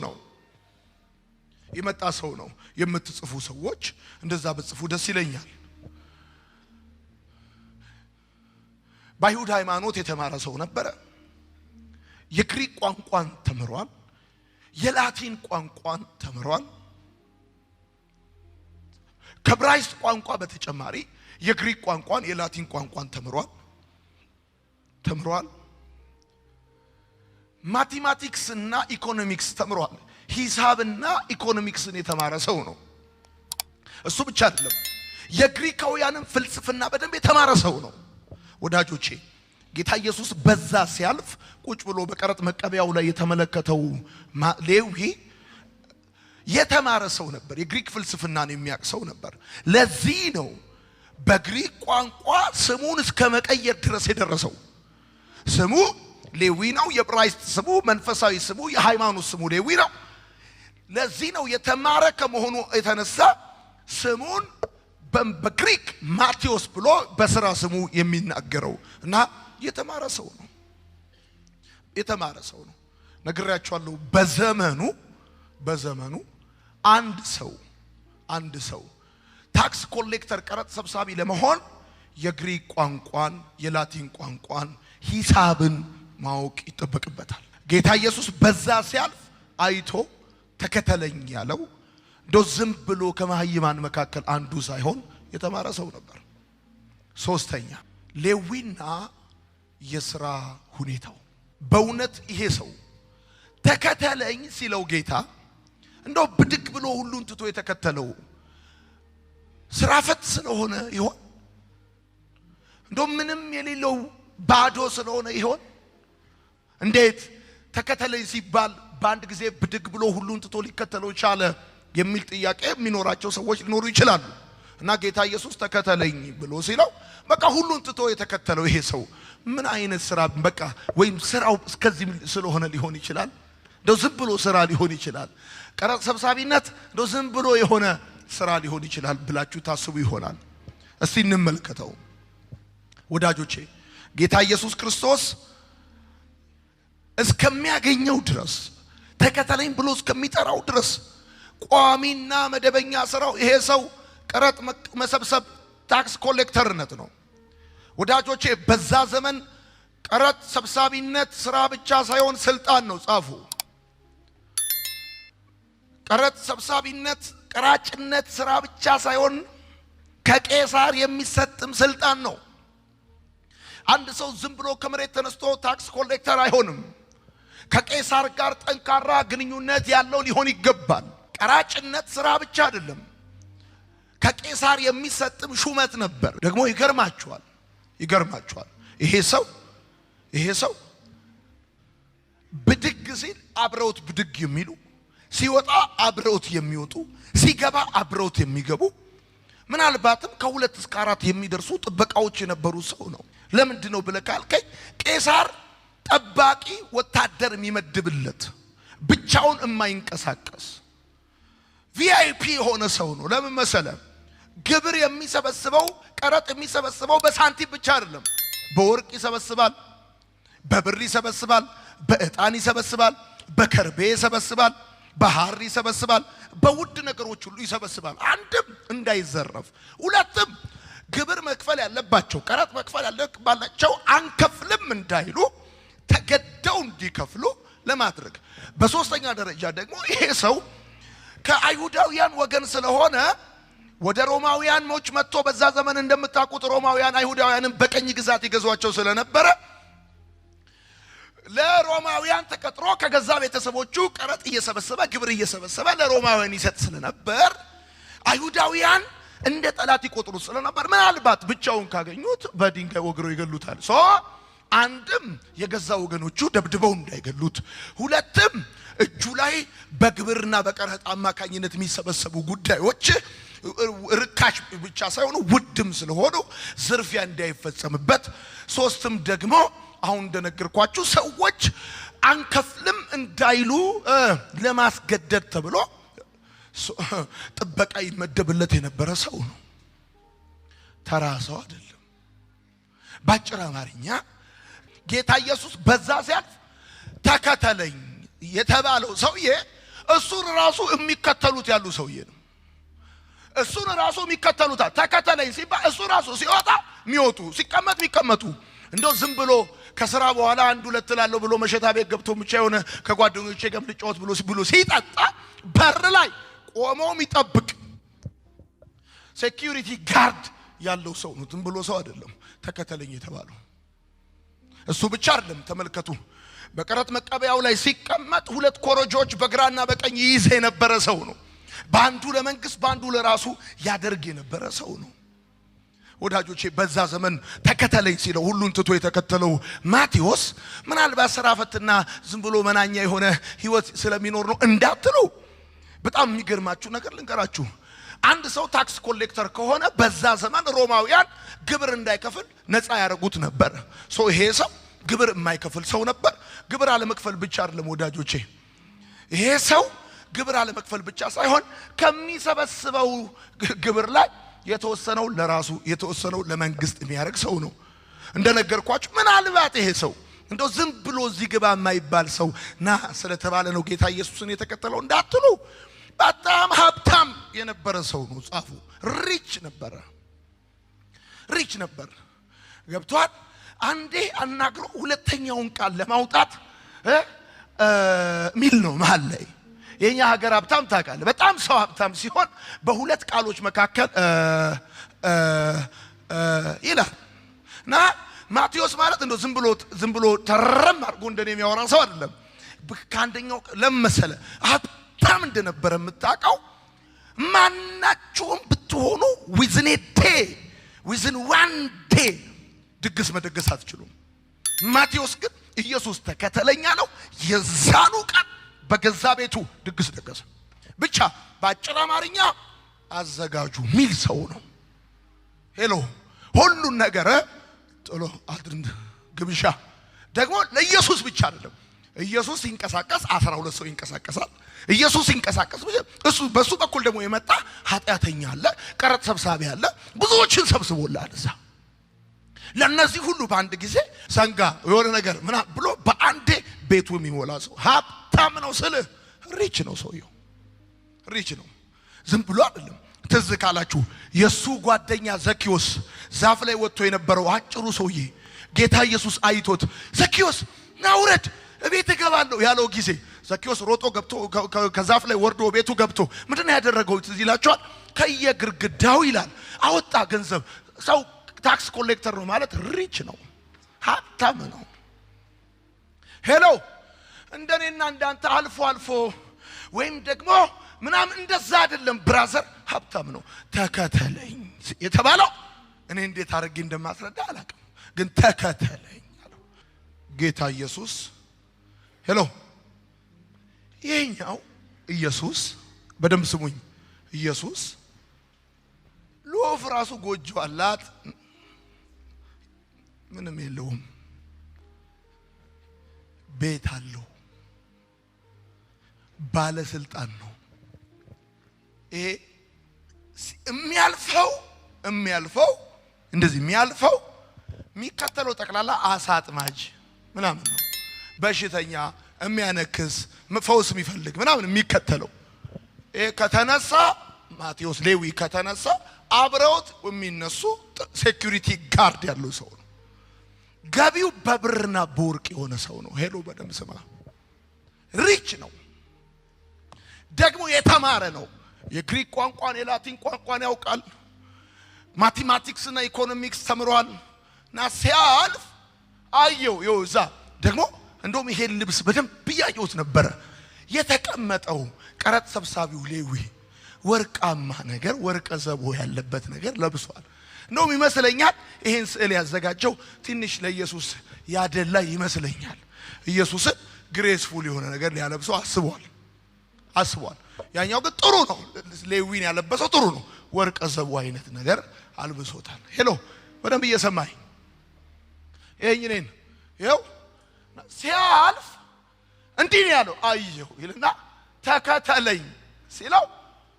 ነው። የምትጽፉ ሰዎች እንደዛ በጽፉ ደስ ይለኛል። በአይሁድ ሃይማኖት የተማረ ሰው ነበረ። የግሪክ ቋንቋን ተምሯል። የላቲን ቋንቋን ተምሯል። ከዕብራይስጥ ቋንቋ በተጨማሪ የግሪክ ቋንቋን፣ የላቲን ቋንቋን ተምሯል። ማቴማቲክስ እና ኢኮኖሚክስ ተምሯል። ሂሳብና ኢኮኖሚክስን የተማረ ሰው ነው። እሱ ብቻ አይደለም፣ የግሪካውያንን ፍልስፍና በደንብ የተማረ ሰው ነው። ወዳጆቼ ጌታ ኢየሱስ በዛ ሲያልፍ ቁጭ ብሎ በቀረጥ መቀበያው ላይ የተመለከተው ሌዊ የተማረ ሰው ነበር። የግሪክ ፍልስፍናን የሚያውቅ ሰው ነበር። ለዚህ ነው በግሪክ ቋንቋ ስሙን እስከ መቀየር ድረስ የደረሰው። ስሙ ሌዊ ነው። የዕብራይስጥ ስሙ፣ መንፈሳዊ ስሙ፣ የሃይማኖት ስሙ ሌዊ ነው። ለዚህ ነው የተማረ ከመሆኑ የተነሳ ስሙን በግሪክ ማቴዎስ ብሎ በስራ ስሙ የሚናገረው እና የተማረ ሰው ነው። ነግራችኋለሁ። በዘመኑ አንድ ሰው ታክስ ኮሌክተር ቀረጥ ሰብሳቢ ለመሆን የግሪክ ቋንቋን፣ የላቲን ቋንቋን፣ ሂሳብን ማወቅ ይጠበቅበታል። ጌታ ኢየሱስ በዛ ሲያልፍ አይቶ ተከተለኝ ያለው እንደው ዝም ብሎ ከመሃይማን መካከል አንዱ ሳይሆን የተማረ ሰው ነበር። ሶስተኛ ሌዊና የሥራ ሁኔታው። በእውነት ይሄ ሰው ተከተለኝ ሲለው ጌታ እንደው ብድግ ብሎ ሁሉን ትቶ የተከተለው ስራ ፈት ስለሆነ ይሆን? እንደው ምንም የሌለው ባዶ ስለሆነ ይሆን? እንዴት ተከተለኝ ሲባል በአንድ ጊዜ ብድግ ብሎ ሁሉን ትቶ ሊከተለው ቻለ የሚል ጥያቄ የሚኖራቸው ሰዎች ሊኖሩ ይችላሉ። እና ጌታ ኢየሱስ ተከተለኝ ብሎ ሲለው በቃ ሁሉን ትቶ የተከተለው ይሄ ሰው ምን አይነት ስራ በቃ ወይም ስራው እስከዚህ ስለሆነ ሊሆን ይችላል እንደው ዝም ብሎ ስራ ሊሆን ይችላል ቀረጥ ሰብሳቢነት እንደው ዝም ብሎ የሆነ ስራ ሊሆን ይችላል ብላችሁ ታስቡ ይሆናል እስቲ እንመልከተው ወዳጆቼ ጌታ ኢየሱስ ክርስቶስ እስከሚያገኘው ድረስ ተከተለኝ ብሎ እስከሚጠራው ድረስ ቋሚና መደበኛ ስራው ይሄ ሰው ቀረጥ መሰብሰብ ታክስ ኮሌክተርነት ነው ወዳጆቼ በዛ ዘመን ቀረጥ ሰብሳቢነት ስራ ብቻ ሳይሆን ስልጣን ነው ጻፉ ቀረጥ ሰብሳቢነት ቀራጭነት ስራ ብቻ ሳይሆን ከቄሳር የሚሰጥም ስልጣን ነው አንድ ሰው ዝም ብሎ ከመሬት ተነስቶ ታክስ ኮሌክተር አይሆንም ከቄሳር ጋር ጠንካራ ግንኙነት ያለው ሊሆን ይገባል ቀራጭነት ስራ ብቻ አይደለም ከቄሳር የሚሰጥም ሹመት ነበር ደግሞ ይገርማቸዋል ይሄ ሰው ብድግ ሲል አብረውት ብድግ የሚሉ ሲወጣ አብረውት የሚወጡ ሲገባ አብረውት የሚገቡ ምናልባትም ከ2 እስከ 4 የሚደርሱ ጥበቃዎች የነበሩ ሰው ነው ለምንድን ነው ብለህ ካልከኝ ቄሳር ጠባቂ ወታደር የሚመድብለት ብቻውን የማይንቀሳቀስ ቪአይፒ የሆነ ሰው ነው ለምን መሰለ ግብር የሚሰበስበው ቀረጥ የሚሰበስበው በሳንቲም ብቻ አይደለም በወርቅ ይሰበስባል በብር ይሰበስባል በእጣን ይሰበስባል በከርቤ ይሰበስባል በሐር ይሰበስባል በውድ ነገሮች ሁሉ ይሰበስባል አንድም እንዳይዘረፍ ሁለትም ግብር መክፈል ያለባቸው ቀረጥ መክፈል ያለባቸው አንከፍልም እንዳይሉ ተገደው እንዲከፍሉ ለማድረግ በሶስተኛ ደረጃ ደግሞ ይሄ ሰው ከአይሁዳውያን ወገን ስለሆነ ወደ ሮማውያን ሞች መጥቶ በዛ ዘመን እንደምታውቁት ሮማውያን አይሁዳውያንን በቀኝ ግዛት ይገዟቸው ስለነበረ ለሮማውያን ተቀጥሮ ከገዛ ቤተሰቦቹ ቀረጥ እየሰበሰበ ግብር እየሰበሰበ ለሮማውያን ይሰጥ ስለነበር አይሁዳውያን እንደ ጠላት ይቆጥሩ ስለነበር ምናልባት ብቻውን ካገኙት በድንጋይ ወግረው ይገሉታል አንድም የገዛ ወገኖቹ ደብድበው እንዳይገሉት ሁለትም እጁ ላይ በግብርና በቀረጥ አማካኝነት የሚሰበሰቡ ጉዳዮች ርካሽ ብቻ ሳይሆኑ ውድም ስለሆኑ ዝርፊያ እንዳይፈጸምበት ሶስትም ደግሞ አሁን እንደነገርኳችሁ ሰዎች አንከፍልም እንዳይሉ ለማስገደድ ተብሎ ጥበቃ ይመደብለት የነበረ ሰው ነው ተራ ሰው አይደለም ባጭር አማርኛ ጌታ ኢየሱስ በዛ ሲያልፍ ተከተለኝ የተባለው ሰውዬ እሱን ራሱ የሚከተሉት ያሉ ሰውዬ ነው እሱን ራሱ የሚከተሉት ተከተለኝ ሲባል እሱ ራሱ ሲወጣ የሚወጡ ሲቀመጥ የሚቀመጡ እንደው ዝም ብሎ ከስራ በኋላ አንድ ሁለት ላለው ብሎ መሸታ ቤት ገብቶ ብቻ የሆነ ከጓደኞቼ ጋር ልጫወት ብሎ ሲጠጣ በር ላይ ቆሞ የሚጠብቅ ሴኩሪቲ ጋርድ ያለው ሰው ነው ዝም ብሎ ሰው አይደለም ተከተለኝ የተባለው እሱ ብቻ አይደለም ተመልከቱ በቀረጥ መቀበያው ላይ ሲቀመጥ 2 ኮረጆች በግራና በቀኝ ይይዝ የነበረ ሰው ነው ባንዱ ለመንግስት ባንዱ ለራሱ ያደርግ የነበረ ሰው ነው ወዳጆቼ በዛ ዘመን ተከተለኝ ሲለው ሁሉን ትቶ የተከተለው ማቴዎስ ምናልባት ስራ ፈትና ዝም ብሎ መናኛ የሆነ ህይወት ስለሚኖር ነው እንዳትሉ በጣም የሚገርማችሁ ነገር ልንገራችሁ አንድ ሰው ታክስ ኮሌክተር ከሆነ በዛ ዘመን ሮማውያን ግብር እንዳይከፍል ነፃ ያደርጉት ነበር ይሄ ሰው ግብር የማይከፍል ሰው ነበር ግብር አለመክፈል ብቻ አይደለም ወዳጆቼ ይሄ ሰው ግብር አለመክፈል ብቻ ሳይሆን ከሚሰበስበው ግብር ላይ የተወሰነው ለራሱ የተወሰነው ለመንግስት የሚያደርግ ሰው ነው እንደነገርኳችሁ ምናልባት ይሄ ሰው እንደው ዝም ብሎ እዚህ ግባ የማይባል ሰው ና ስለተባለ ነው ጌታ ኢየሱስን የተከተለው እንዳትሉ በጣም ሀብታም የነበረ ሰው ነው ጻፉ ሪች ነበር ገብቷል አንዴ አናግሮ ሁለተኛውን ቃል ለማውጣት ሚል ነው መሃል ላይ የኛ ሀገር ሀብታም ታውቃለህ በጣም ሰው ሀብታም ሲሆን በሁለት ቃሎች መካከል ይላል እና ማቴዎስ ማለት እንደው ዝም ብሎ ተረም አድርጎ እንደኔ የሚያወራ ሰው አይደለም ከአንደኛው ለምሳሌ ሀብታም እንደነበረ የምታውቀው ማናቸውም ብትሆኑ within one day ድግስ መደገስ አትችሉም ማቴዎስ ግን ኢየሱስ ተከተለኝ አለው የዛኑ ቀን በገዛ ቤቱ ድግስ ደገሰ ብቻ ባጭር አማርኛ አዘጋጁ ሚል ሰው ነው ሄሎ ሁሉ ነገር ጥሎ ግብዣ ደግሞ ለኢየሱስ ብቻ አይደለም። ኢየሱስ ሲንቀሳቀስ 12 ሰው ይንቀሳቀሳል። ኢየሱስ ሲንቀሳቀስ እሱ በሱ በኩል ደግሞ የመጣ ኃጢአተኛ አለ፣ ቀረጥ ሰብሳቢ አለ። ብዙዎችን ሰብስቦላል እዛ። ለነዚህ ሁሉ በአንድ ጊዜ ሰንጋ የሆነ ነገር ምናምን ብሎ በአንዴ ቤቱ የሚሞላ ሰው ሀብታም ነው ስልህ ሪች ነው። ሰውየው ሪች ነው፣ ዝም ብሎ አይደለም። ትዝ ካላችሁ የሱ ጓደኛ ዘኪዮስ ዛፍ ላይ ወጥቶ የነበረው አጭሩ ሰውዬ ጌታ ኢየሱስ አይቶት ዘኪዮስ ና ውረድ እቤት እገባለሁ ያለው ጊዜ ዘኪዮስ ሮጦ ገብቶ ከዛፍ ላይ ወርዶ ቤቱ ገብቶ ምንድነው ያደረገው? ትዝ ይላችኋል። ከየግርግዳው ይላል አወጣ ገንዘብ። ሰው ታክስ ኮሌክተር ነው ማለት ሪች ነው፣ ሀብታም ነው። ሄሎ እንደኔና እንዳንተ አልፎ አልፎ ወይም ደግሞ ምናምን እንደዛ አይደለም። ብራዘር ሀብታም ነው። ተከተለኝ የተባለው እኔ እንዴት አድርጌ እንደማስረዳ አላውቅም፣ ግን ተከተለኝ አለው ጌታ ኢየሱስ። ሄሎ ይሄኛው ኢየሱስ በደንብ ስሙኝ። ኢየሱስ ሎፍ ራሱ ጎጆ አላት፣ ምንም የለውም፣ ቤት አለው፣ ባለስልጣን ነው። ይሄ የሚያልፈው እንደዚህ የሚያልፈው የሚከተለው ጠቅላላ አሳ አጥማጅ ምናምን ነው። በሽተኛ የሚያነክስ ፈውስ የሚፈልግ ምናምን የሚከተለው ይሄ ከተነሳ ማቴዎስ ሌዊ ከተነሳ አብረውት የሚነሱ ሴኩሪቲ ጋርድ ያለው ሰው ነው። ገቢው በብርና በወርቅ የሆነ ሰው ነው። ሄሎ በደም ስማ። ሪች ነው፣ ደግሞ የተማረ ነው። የግሪክ ቋንቋን የላቲን ቋንቋን ያውቃል። ማቴማቲክስ እና ኢኮኖሚክስ ተምሯል። እና ሲያልፍ አየው ይውዛ ደግሞ እንደውም ይሄን ልብስ በደንብ ያየሁት ነበር። የተቀመጠው ቀረጥ ሰብሳቢው ሌዊ ወርቃማ ነገር ወርቀ ዘቦ ያለበት ነገር ለብሷል። እንደውም ይመስለኛል ይሄን ስዕል ያዘጋጀው ትንሽ ለኢየሱስ ያደላ ይመስለኛል። ኢየሱስን ግሬስፉል የሆነ ነገር ሊያለብሰው አስቧል። ያኛው ግን ጥሩ ነው። ሌዊን ያለበሰው ጥሩ ነው። ወርቀ ዘቦ አይነት ነገር አልብሶታል። ሄሎ በደንብ እየሰማኝ ይሄን ይኸው ሲያልፍ እንዲህ ነው ያለው። አየሁ ይልና ተከተለኝ ሲለው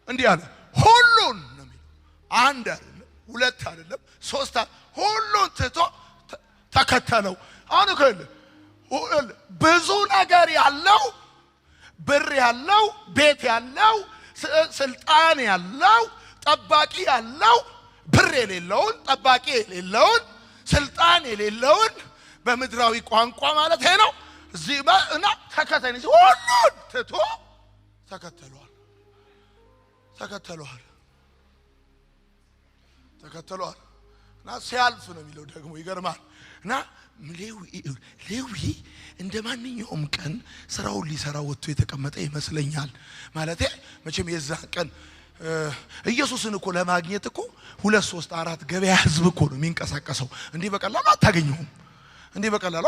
እንዲህ አለ። ሁሉን ነው የሚለው። አንድ አይደለም፣ ሁለት አይደለም፣ ሶስት ሁሉን ትቶ ተከተለው። አሁን እኮ ብዙ ነገር ያለው ብር ያለው ቤት ያለው ስልጣን ያለው ጠባቂ ያለው ብር የሌለውን ጠባቂ የሌለውን ስልጣን የሌለውን በምድራዊ ቋንቋ ማለት ይሄ ነው። እዚህ እና ተከተለኝ ሁሉን ትቶ ተከተሏል። እና ሲያልፍ ነው የሚለው ደግሞ ይገርማል። እና ሌዊ እንደ ማንኛውም ቀን ስራውን ሊሰራ ወጥቶ የተቀመጠ ይመስለኛል። ማለት መቼም የዛ ቀን ኢየሱስን እኮ ለማግኘት እኮ 2 3 4 ገበያ ህዝብ እኮ ነው የሚንቀሳቀሰው። እንዲህ በቀላሉ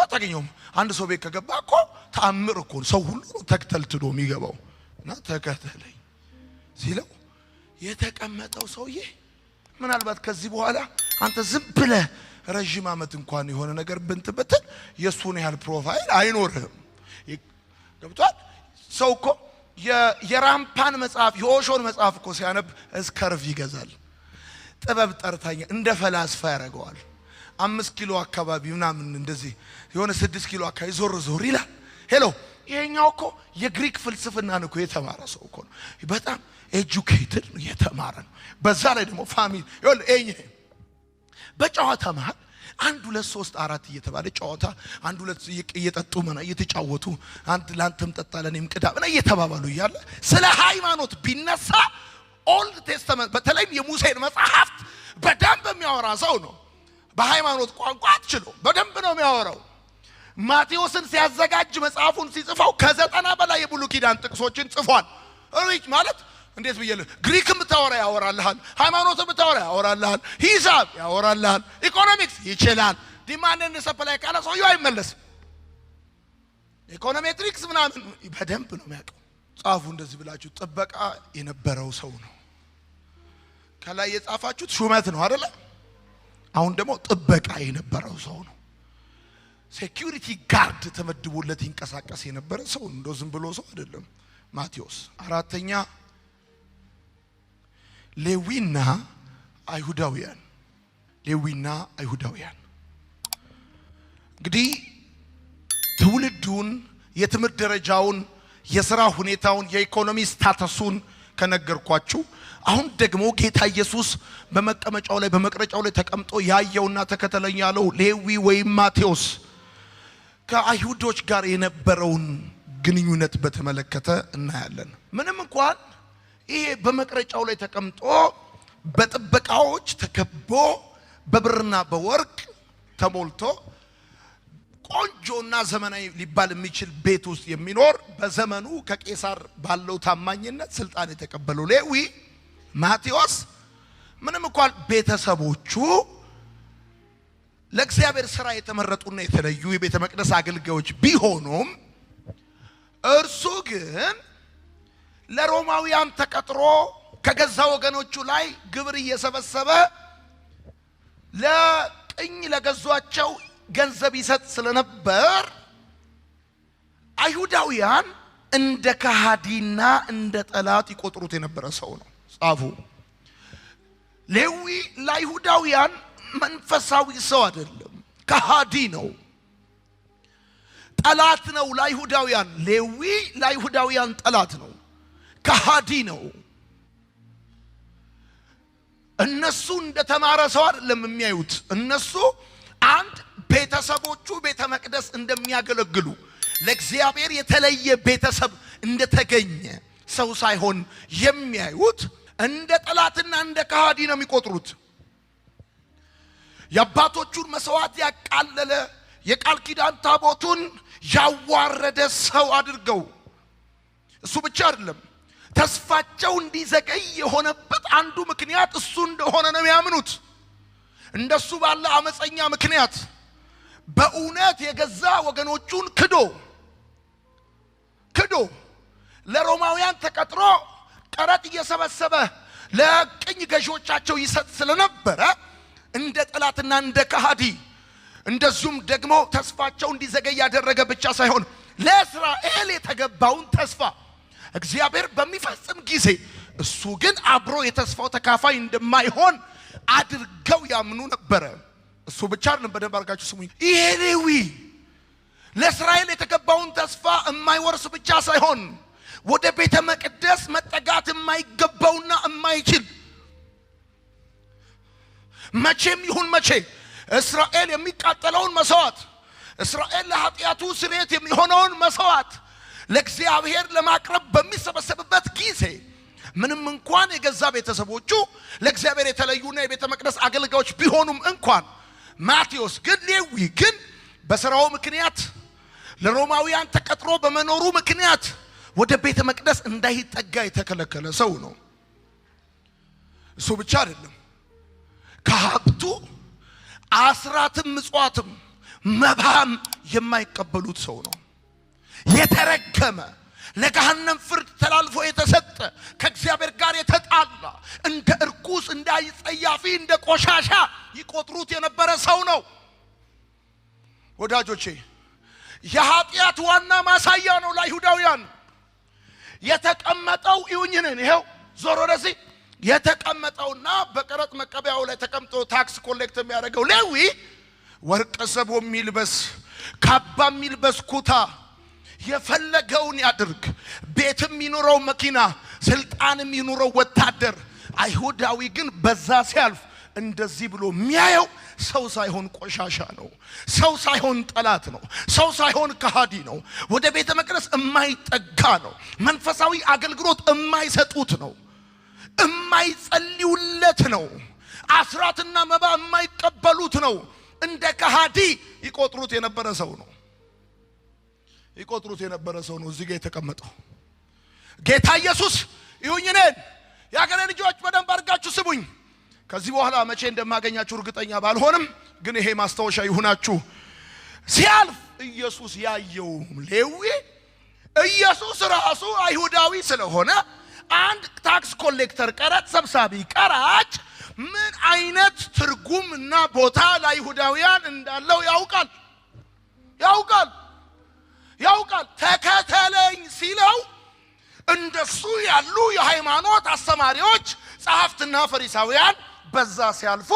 አታገኘውም። አንድ ሰው ቤት ከገባ እኮ ተአምር እኮ ሰው ሁሉ ተክተልትሎ የሚገባው። እና ተከተለኝ ሲለው የተቀመጠው ሰውዬ ምናልባት ከዚህ በኋላ አንተ ዝም ብለህ ረጅም ዓመት እንኳን የሆነ ነገር ብትል የሱን ያህል ፕሮፋይል አይኖርህም። ገብቷል? ሰው እኮ የራምፓን መጽሐፍ የኦሾን መጽሐፍ እኮ ሲያነብ እስከርፍ ይገዛል። ጥበብ ጠርታኛ እንደ ፈላስፋ ያደርገዋል። 5 ኪሎ አካባቢ ምናምን እንደዚህ የሆነ 6 ኪሎ አካባቢ ዞር ይላል። ሄሎ ይሄኛው እኮ የግሪክ ፍልስፍናን እኮ የተማረ ሰው እኮ ነው። በጣም ኤጁኬትድ ነው፣ የተማረ ነው። በዛ ላይ ደግሞ ፋሚሊ ይሄ በጨዋታ መሃል 1 2 3 4 እየተባለ ጨዋታ 1 2 እየጠጡ ምና እየተጫወቱ አንድ ላንተም ጠጣ ለኔም ቅዳ ምና እየተባባሉ እያለ ስለ ሃይማኖት ቢነሳ ኦልድ ቴስተመንት በተለይም የሙሴን መጽሐፍት በደንብ የሚያወራ ሰው ነው። በሃይማኖት ቋንቋ አትችሎ በደንብ ነው የሚያወራው። ማቴዎስን ሲያዘጋጅ መጽሐፉን ሲጽፈው ከ90 በላይ የብሉይ ኪዳን ጥቅሶችን ጽፏል። ሪች ማለት እንዴት ብየልህ ግሪክም ብታወራ ያወራልሃል፣ ሃይማኖትም ብታወራ ያወራልሃል፣ ሂሳብ ያወራልሃል፣ ኢኮኖሚክስ ይችላል። ዲማንድ ሰፕላይ ካለ ሰውየው አይመለስም። ኢኮኖሜትሪክስ ምናምን በደንብ ነው የሚያውቀው። ጻፉ እንደዚህ ብላችሁ ጥበቃ የነበረው ሰው ነው። ከላይ የጻፋችሁት ሹመት ነው አይደለ? አሁን ደግሞ ጥበቃ የነበረው ሰው ነው። ሴኩሪቲ ጋርድ ተመድቦለት ይንቀሳቀስ የነበረ ሰው እንደው ዝም ብሎ ሰው አይደለም ማቴዎስ። አራተኛ ሌዊና አይሁዳውያን። ሌዊና አይሁዳውያን እንግዲህ ትውልዱን፣ የትምህርት ደረጃውን፣ የሥራ ሁኔታውን፣ የኢኮኖሚ ስታተሱን ከነገርኳችሁ አሁን ደግሞ ጌታ ኢየሱስ በመቀመጫው ላይ በመቅረጫው ላይ ተቀምጦ ያየውና ተከተለኝ ያለው ሌዊ ወይም ማቴዎስ ከአይሁዶች ጋር የነበረውን ግንኙነት በተመለከተ እናያለን። ምንም እንኳን ይሄ በመቅረጫው ላይ ተቀምጦ በጥበቃዎች ተከቦ በብርና በወርቅ ተሞልቶ ቆንጆና ዘመናዊ ሊባል የሚችል ቤት ውስጥ የሚኖር በዘመኑ ከቄሳር ባለው ታማኝነት ስልጣን የተቀበለው ሌዊ ማቴዎስ ምንም እንኳን ቤተሰቦቹ ለእግዚአብሔር ሥራ የተመረጡና የተለዩ የቤተ መቅደስ አገልጋዮች ቢሆኑም እርሱ ግን ለሮማውያን ተቀጥሮ ከገዛ ወገኖቹ ላይ ግብር እየሰበሰበ ለቅኝ ለገዟቸው ገንዘብ ይሰጥ ስለነበር አይሁዳውያን እንደ ከሃዲና እንደ ጠላት ይቆጥሩት የነበረ ሰው ነው። ጻፉ። ሌዊ ለአይሁዳውያን መንፈሳዊ ሰው አይደለም፣ ከሃዲ ነው፣ ጠላት ነው ለአይሁዳውያን። ሌዊ ለአይሁዳውያን ጠላት ነው፣ ከሃዲ ነው። እነሱ እንደተማረ ሰው አይደለም የሚያዩት። እነሱ አንድ ቤተሰቦቹ ቤተ መቅደስ እንደሚያገለግሉ ለእግዚአብሔር የተለየ ቤተሰብ እንደተገኘ ሰው ሳይሆን የሚያዩት እንደ ጠላትና እንደ ከሃዲ ነው የሚቆጥሩት። የአባቶቹን መስዋዕት ያቃለለ የቃል ኪዳን ታቦቱን ያዋረደ ሰው አድርገው። እሱ ብቻ አይደለም፣ ተስፋቸው እንዲዘገይ የሆነበት አንዱ ምክንያት እሱ እንደሆነ ነው ያምኑት። እንደሱ ባለ አመፀኛ ምክንያት በእውነት የገዛ ወገኖቹን ክዶ ለሮማውያን ተቀጥሮ ቀረጥ እየሰበሰበ ለቅኝ ገዢዎቻቸው ይሰጥ ስለነበረ እንደ ጠላትና እንደ ከሃዲ እንደዚሁም ደግሞ ተስፋቸው እንዲዘገይ ያደረገ ብቻ ሳይሆን ለእስራኤል የተገባውን ተስፋ እግዚአብሔር በሚፈጽም ጊዜ እሱ ግን አብሮ የተስፋው ተካፋይ እንደማይሆን አድርገው ያምኑ ነበረ። እሱ ብቻ አይደለም፣ በደንብ አድርጋችሁ ስሙኝ። ይሄ ሌዊ ለእስራኤል የተገባውን ተስፋ የማይወርስ ብቻ ሳይሆን ወደ ቤተ መቅደስ መጠጋት የማይገባውና የማይችል መቼም ይሁን መቼ እስራኤል የሚቃጠለውን መስዋዕት፣ እስራኤል ለኃጢአቱ ስርየት የሚሆነውን መስዋዕት ለእግዚአብሔር ለማቅረብ በሚሰበሰብበት ጊዜ ምንም እንኳን የገዛ ቤተሰቦቹ ለእግዚአብሔር የተለዩና የቤተ መቅደስ አገልጋዮች ቢሆኑም እንኳን ማቴዎስ ግን ሌዊ ግን በሥራው ምክንያት ለሮማውያን ተቀጥሮ በመኖሩ ምክንያት ወደ ቤተ መቅደስ እንዳይጠጋ የተከለከለ ሰው ነው። እሱ ብቻ አይደለም፣ ከሀብቱ አስራትም ምጽዋትም መባም የማይቀበሉት ሰው ነው። የተረገመ ለገሃነም ፍርድ ተላልፎ የተሰጠ ከእግዚአብሔር ጋር የተጣላ እንደ እርኩስ እንደ ጸያፊ እንደ ቆሻሻ ይቆጥሩት የነበረ ሰው ነው። ወዳጆቼ የኃጢአት ዋና ማሳያ ነው ለአይሁዳውያን የተቀመጠው። ይሁንንን ይሄው ዞሮ ወደዚህ የተቀመጠውና በቀረጥ መቀበያው ላይ ተቀምጦ ታክስ ኮሌክት የሚያደርገው ሌዊ ወርቀ ዘቦ የሚልበስ ካባ የሚልበስ ኩታ የፈለገውን ያድርግ፣ ቤትም ይኑረው መኪና፣ ስልጣንም ይኑረው ወታደር። አይሁዳዊ ግን በዛ ሲያልፍ እንደዚህ ብሎ የሚያየው ሰው ሳይሆን ቆሻሻ ነው፣ ሰው ሳይሆን ጠላት ነው፣ ሰው ሳይሆን ከሃዲ ነው፣ ወደ ቤተ መቅደስ የማይጠጋ ነው፣ መንፈሳዊ አገልግሎት የማይሰጡት ነው፣ የማይጸልዩለት ነው፣ አስራትና መባ የማይቀበሉት ነው። እንደ ከሃዲ ይቆጥሩት የነበረ ሰው ነው። እዚህ ጋር የተቀመጠው ጌታ ኢየሱስ ይሁንነን። ያገሬ ልጆች በደንብ አድርጋችሁ ስሙኝ። ከዚህ በኋላ መቼ እንደማገኛችሁ እርግጠኛ ባልሆንም ግን ይሄ ማስታወሻ ይሁናችሁ። ሲያልፍ ኢየሱስ ያየው ሌዊ ኢየሱስ ራሱ አይሁዳዊ ስለሆነ አንድ ታክስ ኮሌክተር ቀረጥ ሰብሳቢ ቀራጭ ምን አይነት ትርጉምና ቦታ ለአይሁዳውያን እንዳለው ያውቃል። ያውቃል ተከተለኝ ሲለው እንደሱ ያሉ የሃይማኖት አስተማሪዎች ጸሐፍትና ፈሪሳውያን በዛ ሲያልፉ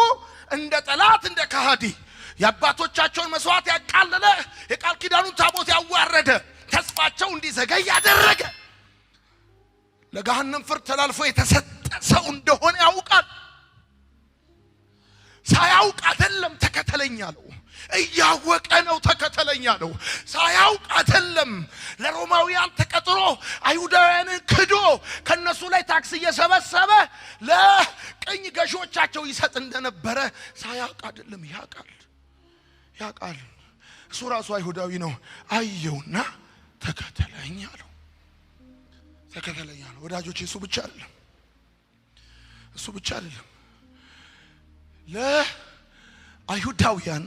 እንደ ጠላት እንደ ከሃዲ የአባቶቻቸውን መስዋዕት ያቃለለ የቃል ኪዳኑን ታቦት ያዋረደ ተስፋቸው እንዲዘገይ ያደረገ ለገሃነም ፍርድ ተላልፎ የተሰጠ ሰው እንደሆነ ያውቃል። ሳያውቅ አይደለም ተከተለኝ አለው፣ እያወቀ ነው ተከተለኝ አለው። ሳያውቅ አይደለም ለሮማውያን ተቀጥሮ አይሁዳውያንን ክዶ ከነሱ ላይ ታክስ እየሰበሰበ ለቅኝ ገዢዎቻቸው ይሰጥ እንደነበረ ሳያውቅ አይደለም፣ ያውቃል። እሱ ራሱ አይሁዳዊ ነው። አየውና ተከተለኝ አለው። ወዳጆቼ እሱ ብቻ አይደለም ለአይሁዳውያን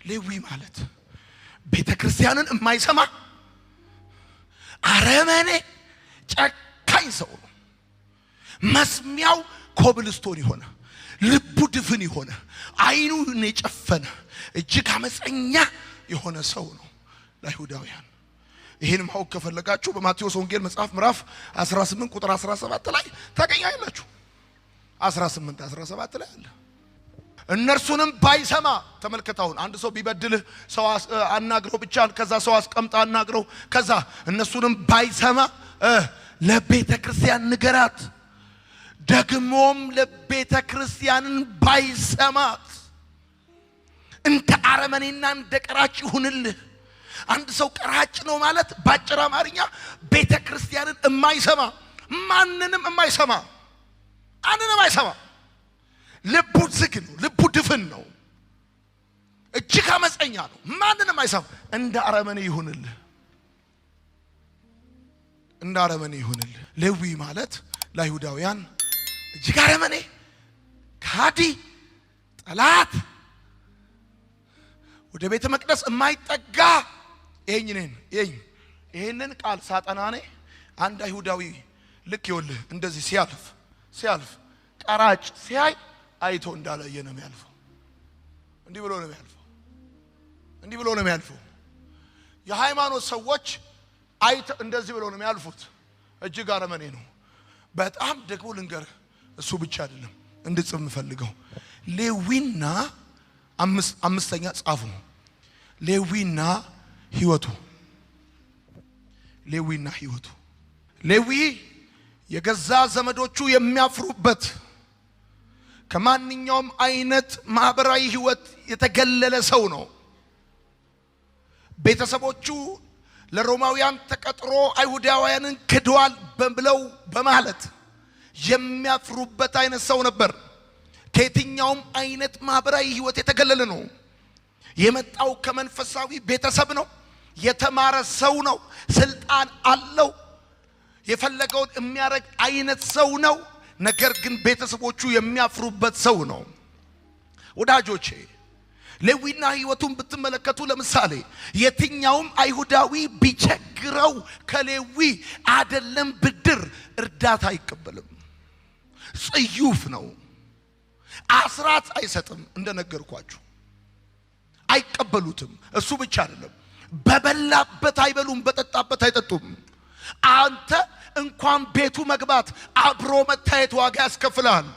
ሌዊ ማለት ቤተክርስቲያንን የማይሰማ አረመኔ ጨካኝ ሰው ነው። መስሚያው ኮብልስቶን የሆነ ልቡ ድፍን የሆነ አይኑን የጨፈነ እጅግ አመፀኛ የሆነ ሰው ነው ለአይሁዳውያን። ይሄን ማወቅ ከፈለጋችሁ በማቴዎስ ወንጌል መጽሐፍ ምዕራፍ 18 ቁጥር 17 ላይ ታገኛላችሁ። 18-17 ላይ አለ። እነርሱንም ባይሰማ ተመልከታውን አንድ ሰው ቢበድልህ ሰው አናግረው ብቻ ከዛ ሰው አስቀምጣ አናግረው ከዛ እነሱንም ባይሰማ ለቤተ ክርስቲያን ንገራት። ደግሞም ለቤተ ክርስቲያንን ባይሰማት እንደ አረመኔና እንደ ቀራጭ ይሁንልህ። አንድ ሰው ቀራጭ ነው ማለት ባጭር አማርኛ ቤተ ክርስቲያንን የማይሰማ ማንንም የማይሰማ ልቡ ዝግ ነው፣ ልቡ ድፍን ነው፣ እጅግ አመፀኛ ነው፣ ማንንም አይሰማ። እንደ አረመኔ ይሁንልህ። ሌዊ ማለት ለአይሁዳውያን እጅግ አረመኔ፣ ካዲ፣ ጠላት፣ ወደ ቤተ መቅደስ የማይጠጋ ይሄንን ቃል ሳጠናኔ አንድ አይሁዳዊ ልክ ይወልህ እንደዚህ ሲያልፍ ቀራጭ ሲያይ አይቶ እንዳላየ ነው የሚያልፈው። እንዲህ ብሎ ነው የሚያልፈው። የሃይማኖት ሰዎች አይቶ እንደዚህ ብሎ ነው የሚያልፉት። እጅግ አረመኔ ነው። በጣም ደግሞ ልንገርህ፣ እሱ ብቻ አይደለም እንድጽፍ የምፈልገው ሌዊና አምስተኛ ጻፉ። ሌዊና ህይወቱ ሌዊ የገዛ ዘመዶቹ የሚያፍሩበት ከማንኛውም አይነት ማህበራዊ ህይወት የተገለለ ሰው ነው። ቤተሰቦቹ ለሮማውያን ተቀጥሮ አይሁዳውያንን ክደዋል ብለው በማለት የሚያፍሩበት አይነት ሰው ነበር። ከየትኛውም አይነት ማህበራዊ ህይወት የተገለለ ነው። የመጣው ከመንፈሳዊ ቤተሰብ ነው። የተማረ ሰው ነው። ስልጣን አለው። የፈለገውን የሚያረግ አይነት ሰው ነው። ነገር ግን ቤተሰቦቹ የሚያፍሩበት ሰው ነው። ወዳጆቼ ሌዊና ህይወቱን ብትመለከቱ ለምሳሌ የትኛውም አይሁዳዊ ቢቸግረው ከሌዊ አይደለም ብድር እርዳታ አይቀበልም። ጽዩፍ ነው። አስራት አይሰጥም። እንደነገርኳችሁ አይቀበሉትም። እሱ ብቻ አይደለም፣ በበላበት አይበሉም፣ በጠጣበት አይጠጡም። አንተ እንኳን ቤቱ መግባት አብሮ መታየት ዋጋ ያስከፍላል።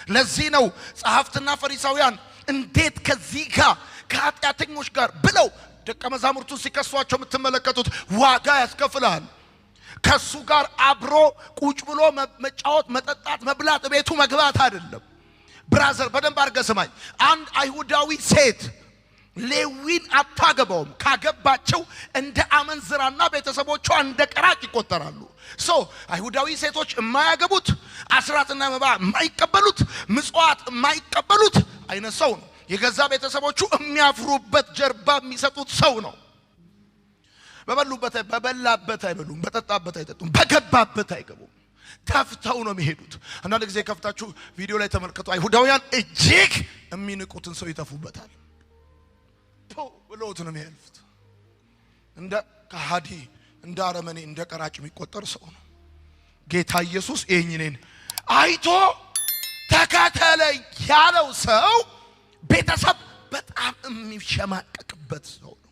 ለዚህ ነው ጸሐፍትና ፈሪሳውያን እንዴት ከዚህ ጋር ከኃጢአተኞች ጋር ብለው ደቀ መዛሙርቱን ሲከሷቸው የምትመለከቱት። ዋጋ ያስከፍላል። ከሱ ጋር አብሮ ቁጭ ብሎ መጫወት፣ መጠጣት፣ መብላት ቤቱ መግባት አይደለም። ብራዘር በደንብ አድርገህ ስማኝ። አንድ አይሁዳዊ ሴት ሌዊን አታገባውም። ካገባቸው እንደ አመንዝራና ቤተሰቦቿ እንደ ቀራጭ ይቆጠራሉ። አይሁዳዊ ሴቶች የማያገቡት፣ አስራትና መባ የማይቀበሉት፣ ምጽዋት የማይቀበሉት አይነት ሰው ነው። የገዛ ቤተሰቦቹ የሚያፍሩበት ጀርባ የሚሰጡት ሰው ነው። በበላበት አይበሉም፣ በጠጣበት አይጠጡም፣ በገባበት አይገቡም። ተፍተው ነው የሚሄዱት። አንዳንድ ጊዜ ከፍታችሁ ቪዲዮ ላይ ተመልከቱ። አይሁዳውያን እጅግ የሚንቁትን ሰው ይተፉበታል። ብለውት ነው የሚያልፉት። እንደ ከሃዲ፣ እንደ አረመኔ፣ እንደ ቀራጭ የሚቆጠር ሰው ነው። ጌታ ኢየሱስ ይሄንን አይቶ ተከተለኝ ያለው ሰው ቤተሰብ በጣም የሚሸማቀቅበት ሰው ነው።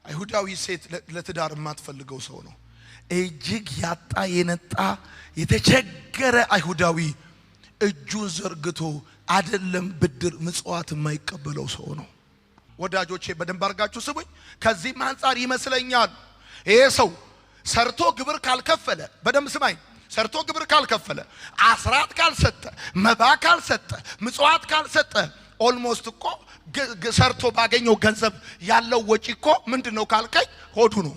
አይሁዳዊ ሴት ለትዳር የማትፈልገው ሰው ነው። እጅግ ያጣ የነጣ የተቸገረ አይሁዳዊ እጁን ዘርግቶ አይደለም ብድር ምጽዋት የማይቀበለው ሰው ነው። ወዳጆቼ በደንብ አርጋችሁ ስሙኝ። ከዚህም አንፃር ይመስለኛል ይሄ ሰው ሰርቶ ግብር ካልከፈለ፣ በደንብ ስማኝ፣ ሰርቶ ግብር ካልከፈለ፣ አስራት ካልሰጠ፣ መባ ካልሰጠ፣ ምጽዋት ካልሰጠ ኦልሞስት እኮ ሰርቶ ባገኘው ገንዘብ ያለው ወጪ እኮ ምንድነው ካልከኝ ሆዱ ነው።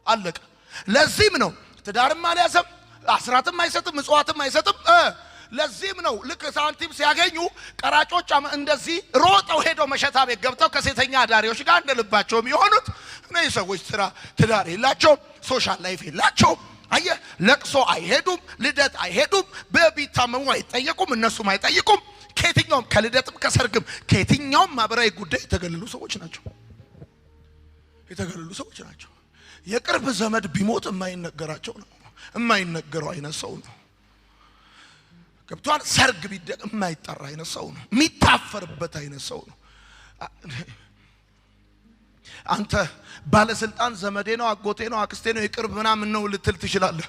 አለቀ። ለዚህም ነው ትዳርም አልያዘም፣ አስራትም አይሰጥም፣ ምጽዋትም አይሰጥም። ለዚህም ነው ልክ ሳንቲም ሲያገኙ ቀራጮች እንደዚህ ሮጠው ሄደው መሸታ ቤት ገብተው ከሴተኛ አዳሪዎች ጋር እንደልባቸው የሚሆኑት። እነዚህ ሰዎች ስራ ትዳር የላቸውም፣ ሶሻል ላይፍ የላቸውም። አየህ፣ ለቅሶ አይሄዱም፣ ልደት አይሄዱም፣ በቢታመሙ አይጠየቁም፣ እነሱም አይጠይቁም። ከየትኛውም ከልደትም ከሰርግም ከየትኛውም ማህበራዊ ጉዳይ የተገለሉ ሰዎች ናቸው። የተገለሉ ሰዎች ናቸው። የቅርብ ዘመድ ቢሞት የማይነገራቸው ነው። የማይነገረው አይነት ሰው ነው። ገብቷል። ሰርግ ቢደግ የማይጠራ አይነት ሰው ነው። የሚታፈርበት አይነት ሰው ነው። አንተ ባለስልጣን ዘመዴ ነው፣ አጎቴ ነው፣ አክስቴ ነው፣ የቅርብ ምናምን ነው ልትል ትችላለህ።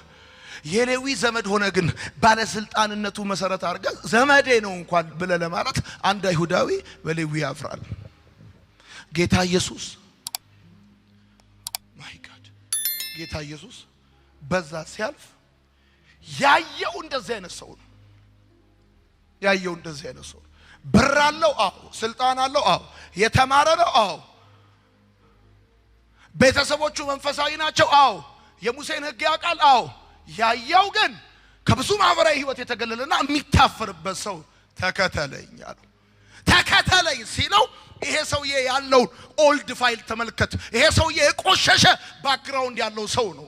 የሌዊ ዘመድ ሆነ ግን ባለስልጣንነቱ መሰረት አድርገህ ዘመዴ ነው እንኳን ብለህ ለማለት አንድ አይሁዳዊ በሌዊ ያፍራል። ጌታ ኢየሱስ ማይ ጋድ ጌታ ኢየሱስ በዛ ሲያልፍ ያየው እንደዚህ አይነት ሰው ነው። ያየው እንደዚህ አይነት ሰው ብር አለው፣ አዎ፣ ስልጣን አለው፣ አዎ፣ የተማረ ነው፣ አዎ፣ ቤተሰቦቹ መንፈሳዊ ናቸው፣ አዎ፣ የሙሴን ሕግ ያውቃል፣ አዎ። ያየው ግን ከብዙ ማህበራዊ ህይወት የተገለለና የሚታፈርበት ሰው ተከተለኝ አለው። ተከተለኝ ሲለው ይሄ ሰውዬ ያለው ኦልድ ፋይል ተመልከት። ይሄ ሰውዬ የቆሸሸ ባክግራውንድ ያለው ሰው ነው።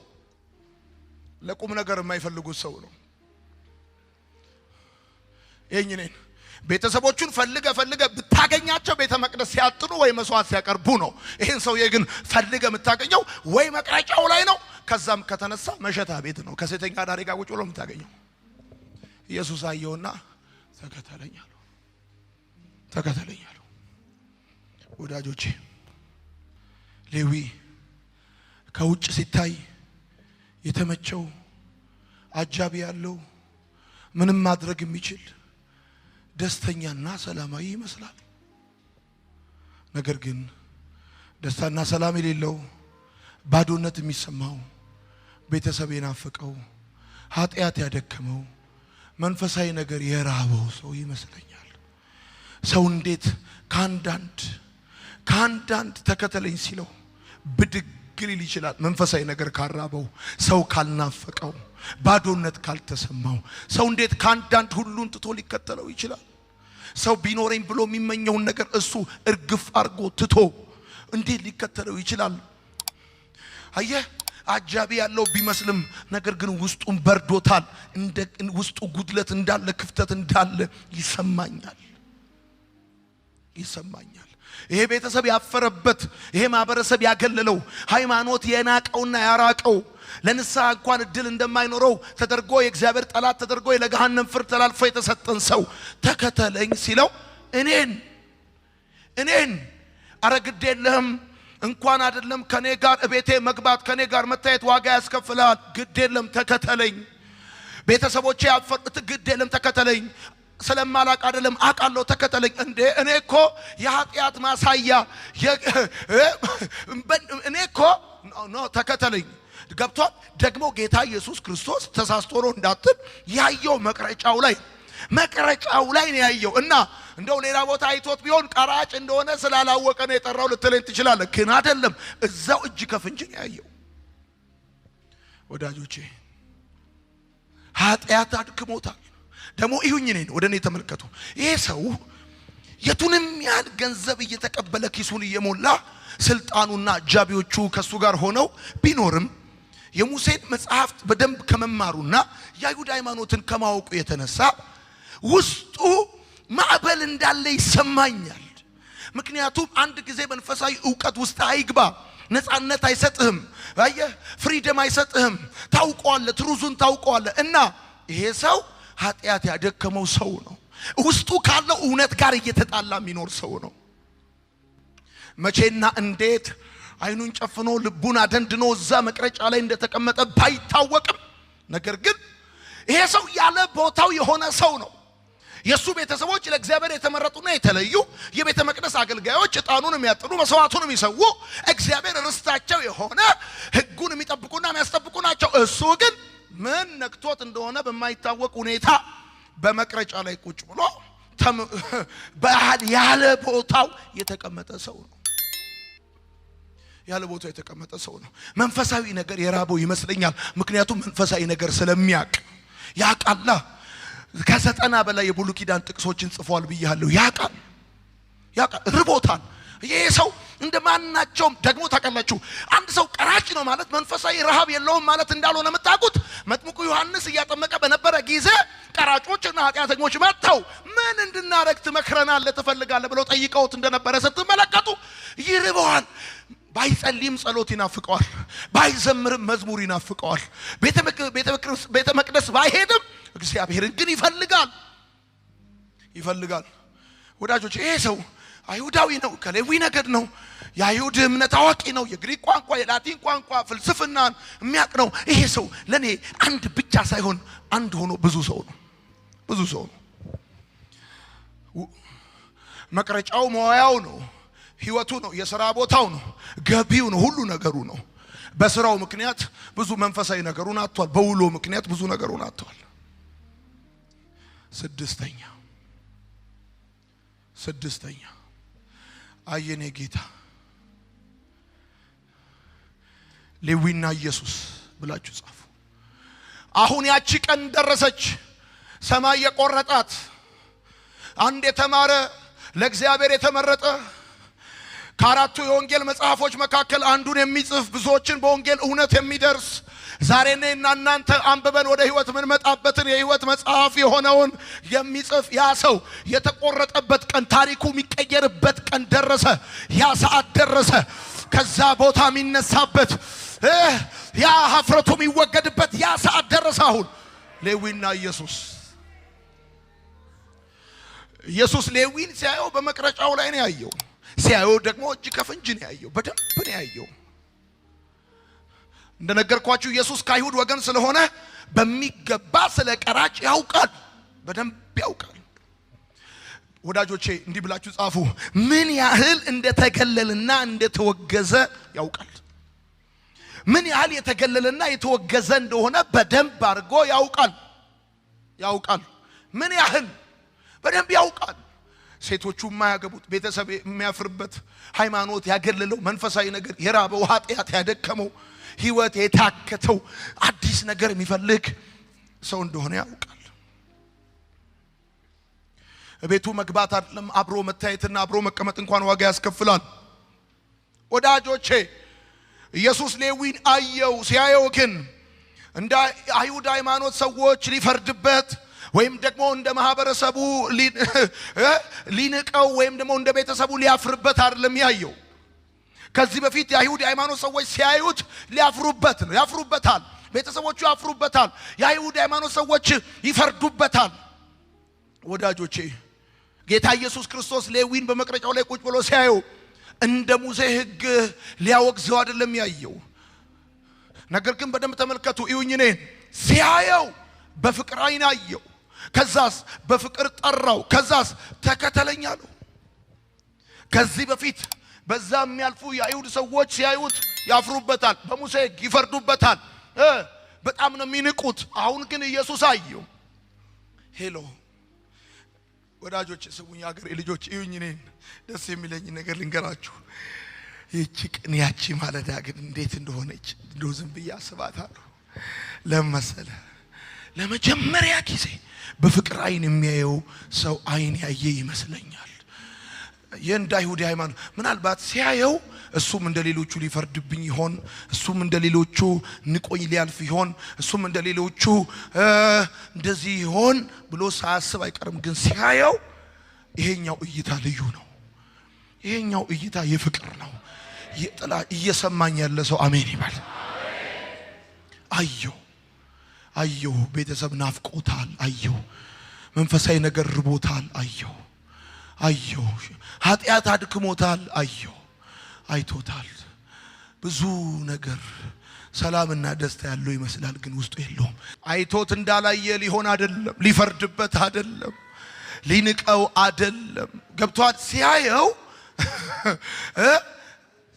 ለቁም ነገር የማይፈልጉት ሰው ነው። የእኛን ቤተሰቦቹን ፈልገ ብታገኛቸው ቤተ መቅደስ ሲያጥኑ ወይ መስዋዕት ሲያቀርቡ ነው። ይሄን ሰውዬ ግን ፈልገ የምታገኘው ወይ መቅረጫው ላይ ነው፣ ከዛም ከተነሳ መሸታ ቤት ነው። ከሴተኛ አዳሪ ጋር ቁጭ ብሎ የምታገኘው። ኢየሱስ አየውና ተከተለኝ አለው። ተከተለኝ አለው። ወዳጆቼ ሌዊ ከውጭ ሲታይ የተመቸው አጃቢ ያለው ምንም ማድረግ የሚችል ደስተኛና ሰላማዊ ይመስላል። ነገር ግን ደስታና ሰላም የሌለው ባዶነት የሚሰማው ቤተሰብ የናፈቀው ኃጢአት ያደከመው መንፈሳዊ ነገር የራበው ሰው ይመስለኛል። ሰው እንዴት ከአንዳንድ ተከተለኝ ሲለው ብድግ ሊል ይችላል? መንፈሳዊ ነገር ካራበው፣ ሰው ካልናፈቀው፣ ባዶነት ካልተሰማው ሰው እንዴት ከአንዳንድ ሁሉን ትቶ ሊከተለው ይችላል? ሰው ቢኖረኝ ብሎ የሚመኘውን ነገር እሱ እርግፍ አድርጎ ትቶ እንዴት ሊከተለው ይችላል? አየህ፣ አጃቢ ያለው ቢመስልም ነገር ግን ውስጡን በርዶታል። ውስጡ ጉድለት እንዳለ፣ ክፍተት እንዳለ ይሰማኛል። ይሄ ቤተሰብ ያፈረበት፣ ይሄ ማህበረሰብ ያገለለው፣ ሃይማኖት የናቀውና ያራቀው፣ ለንስሐ እንኳን እድል እንደማይኖረው ተደርጎ የእግዚአብሔር ጠላት ተደርጎ ለገሃነም ፍርድ ተላልፎ የተሰጠን ሰው ተከተለኝ ሲለው እኔን አረግድ የለህም እንኳን አይደለም ከኔ ጋር እቤቴ መግባት፣ ከኔ ጋር መታየት ዋጋ ያስከፍላል። ግድ የለም ተከተለኝ። ቤተሰቦቼ ያፈሩት ግድ የለም ተከተለኝ። ስለማላቅ አይደለም አቃለው ተከተለኝ። እንዴ እኔ እኮ የኃጢአት ማሳያ እኔ እኮ ኖ ተከተለኝ። ገብቷል። ደግሞ ጌታ ኢየሱስ ክርስቶስ ተሳስቶ ነው እንዳትል ያየው መቅረጫው ላይ ነው ያየው። እና እንደው ሌላ ቦታ አይቶት ቢሆን ቀራጭ እንደሆነ ስላላወቀ ነው የጠራው ልትለኝ ትችላለህ። ግን አይደለም፣ እዛው እጅ ከፍንጅ ነው ያየው። ወዳጆቼ ኃጢአት አድክሞታል። ደግሞ ይሁኝ ነኝ ወደኔ ተመልከቱ። ይሄ ሰው የቱንም ያህል ገንዘብ እየተቀበለ ኪሱን እየሞላ ስልጣኑና አጃቢዎቹ ከሱ ጋር ሆነው ቢኖርም የሙሴን መጽሐፍት በደንብ ከመማሩና የአይሁድ ሃይማኖትን ከማወቁ የተነሳ ውስጡ ማዕበል እንዳለ ይሰማኛል። ምክንያቱም አንድ ጊዜ መንፈሳዊ ዕውቀት ውስጥ አይግባ ነፃነት አይሰጥህም። አየህ፣ ፍሪደም አይሰጥህም። ታውቀዋለህ፣ ትሩዙን ታውቀዋለህ። እና ይሄ ሰው ኃጢአት ያደከመው ሰው ነው። ውስጡ ካለው እውነት ጋር እየተጣላ የሚኖር ሰው ነው። መቼና እንዴት አይኑን ጨፍኖ ልቡን አደንድኖ እዛ መቅረጫ ላይ እንደተቀመጠ ባይታወቅም ነገር ግን ይሄ ሰው ያለ ቦታው የሆነ ሰው ነው። የሱ ቤተሰቦች ለእግዚአብሔር የተመረጡና የተለዩ የቤተ መቅደስ አገልጋዮች ዕጣኑን የሚያጥኑ መስዋዕቱን የሚሰዉ እግዚአብሔር ርስታቸው የሆነ ሕጉን የሚጠብቁና የሚያስጠብቁ ናቸው። እሱ ግን ምን ነክቶት እንደሆነ በማይታወቅ ሁኔታ በመቅረጫ ላይ ቁጭ ብሎ ያለ ቦታው የተቀመጠ ሰው ነው። ያለ ቦታው የተቀመጠ ሰው ነው። መንፈሳዊ ነገር የራበው ይመስለኛል። ምክንያቱም መንፈሳዊ ነገር ስለሚያቅ ያቃላ ከ90 በላይ የብሉይ ኪዳን ጥቅሶችን ጽፏል ብያለሁ። ያቃል ርቦታል። ይሄ ሰው እንደማናቸውም ደግሞ ታውቃላችሁ አንድ ሰው ቀራጭ ነው ማለት መንፈሳዊ ረሃብ የለውም ማለት እንዳልሆነ የምታውቁት መጥምቁ ዮሐንስ እያጠመቀ በነበረ ጊዜ ቀራጮችና ኃጢአተኞች መጥተው ምን እንድናረግ ትመክረናለህ ትፈልጋለህ ብለው ጠይቀውት እንደነበረ ስትመለከቱ ይርበዋል። ባይጸልይም ጸሎት ይናፍቀዋል፣ ባይዘምርም መዝሙር ይናፍቀዋል፣ ቤተ መቅደስ ባይሄድም እግዚአብሔርን ግን ይፈልጋል። ወዳጆች ይሄ ሰው አይሁዳዊ ነው፣ ከሌዊ ነገድ ነው፣ የአይሁድ እምነት አዋቂ ነው፣ የግሪክ ቋንቋ የላቲን ቋንቋ ፍልስፍናን የሚያውቅ ነው። ይሄ ሰው ለኔ አንድ ብቻ ሳይሆን አንድ ሆኖ ብዙ ሰው ነው። መቅረጫው መዋያው ነው፣ ህይወቱ ነው፣ የሥራ ቦታው ነው፣ ገቢው ነው፣ ሁሉ ነገሩ ነው። በስራው ምክንያት ብዙ መንፈሳዊ ነገሩን አጥቷል። በውሎ ምክንያት ብዙ ነገሩን አጥቷል። ስድስተኛ አየኔ ጌታ ሌዊና ኢየሱስ ብላችሁ ጻፉ። አሁን ያቺ ቀን ደረሰች። ሰማይ የቆረጣት አንድ የተማረ ለእግዚአብሔር የተመረጠ ከአራቱ የወንጌል መጽሐፎች መካከል አንዱን የሚጽፍ ብዙዎችን በወንጌል እውነት የሚደርስ ዛሬ እኔና እናንተ አንብበን ወደ ህይወት ምን መጣበትን የህይወት መጽሐፍ የሆነውን የሚጽፍ ያ ሰው የተቆረጠበት ቀን ታሪኩ የሚቀየርበት ቀን ደረሰ። ያ ሰዓት ደረሰ። ከዛ ቦታ የሚነሳበት ያ ሀፍረቱ የሚወገድበት ያ ሰዓት ደረሰ። አሁን ሌዊና ኢየሱስ ሌዊን ሲያየው በመቅረጫው ላይ ነው ያየው። ሲያየው ደግሞ እጅ ከፍንጅ ነው ያየው። በደንብ ነው ያየው። እንደነገርኳችሁ ኢየሱስ ከአይሁድ ወገን ስለሆነ በሚገባ ስለ ቀራጭ ያውቃል፣ በደንብ ያውቃል። ወዳጆቼ እንዲህ ብላችሁ ጻፉ። ምን ያህል እንደተገለለና እንደተወገዘ ያውቃል። ምን ያህል የተገለለና የተወገዘ እንደሆነ በደንብ አድርጎ ያውቃል። ምን ያህል በደንብ ያውቃል። ሴቶቹ የማያገቡት ቤተሰብ የሚያፍርበት ሃይማኖት ያገለለው መንፈሳዊ ነገር የራበው ኃጢአት ያደከመው ህይወት የታከተው አዲስ ነገር የሚፈልግ ሰው እንደሆነ ያውቃል። ቤቱ መግባት አይደለም አብሮ መታየትና አብሮ መቀመጥ እንኳን ዋጋ ያስከፍላል። ወዳጆቼ ኢየሱስ ሌዊን አየው። ሲያየው ግን እንደ አይሁድ ሃይማኖት ሰዎች ሊፈርድበት ወይም ደግሞ እንደ ማህበረሰቡ ሊንቀው ወይም ደግሞ እንደ ቤተሰቡ ሊያፍርበት አይደለም ያየው። ከዚህ በፊት የአይሁድ ሃይማኖት ሰዎች ሲያዩት ያፍሩበታል። ቤተሰቦቹ ያፍሩበታል። የአይሁድ ሃይማኖት ሰዎች ይፈርዱበታል። ወዳጆቼ ጌታ ኢየሱስ ክርስቶስ ሌዊን በመቅረጫው ላይ ቁጭ ብሎ ሲያየው እንደ ሙሴ ሕግ ሊያወግዘው አይደለም ያየው። ነገር ግን በደንብ ተመልከቱ። እዩኝ እኔን ሲያየው በፍቅር አይን አየው። ከዛስ በፍቅር ጠራው። ከዛስ ተከተለኝ አለው። ከዚህ በፊት በዛ የሚያልፉ የአይሁድ ሰዎች ሲያዩት ያፍሩበታል፣ በሙሴ ሕግ ይፈርዱበታል፣ በጣም ነው የሚንቁት። አሁን ግን ኢየሱስ አየው። ሄሎ ወዳጆች ስሙኝ፣ አገሬ ልጆች እዩኝ። እኔን ደስ የሚለኝ ነገር ልንገራችሁ። ይቺ ቀን ያቺ ማለዳ ግን እንዴት እንደሆነች እንደው ዝም ብዬ አስባታለሁ። ለመሰለ ለመጀመሪያ ጊዜ በፍቅር አይን የሚያየው ሰው አይን ያየ ይመስለኛል። የእንደ አይሁድ ሃይማኖት ምናልባት ሲያየው እሱም እንደሌሎቹ ሊፈርድብኝ ይሆን፣ እሱም እንደሌሎቹ ንቆኝ ሊያልፍ ይሆን፣ እሱም እንደሌሎቹ እንደዚህ ይሆን ብሎ ሳያስብ አይቀርም። ግን ሲያየው ይሄኛው እይታ ልዩ ነው። ይሄኛው እይታ የፍቅር ነው። የጥላ እየሰማኝ ያለ ሰው አሜን ይበል። አየው ቤተሰብ ናፍቆታል። አየው መንፈሳዊ ነገር ርቦታል። አየው ኃጢአት አድክሞታል። አይቶታል። ብዙ ነገር ሰላምና ደስታ ያለው ይመስላል፣ ግን ውስጡ የለውም። አይቶት እንዳላየ ሊሆን አይደለም፣ ሊፈርድበት አይደለም፣ ሊንቀው አይደለም። ገብቷል?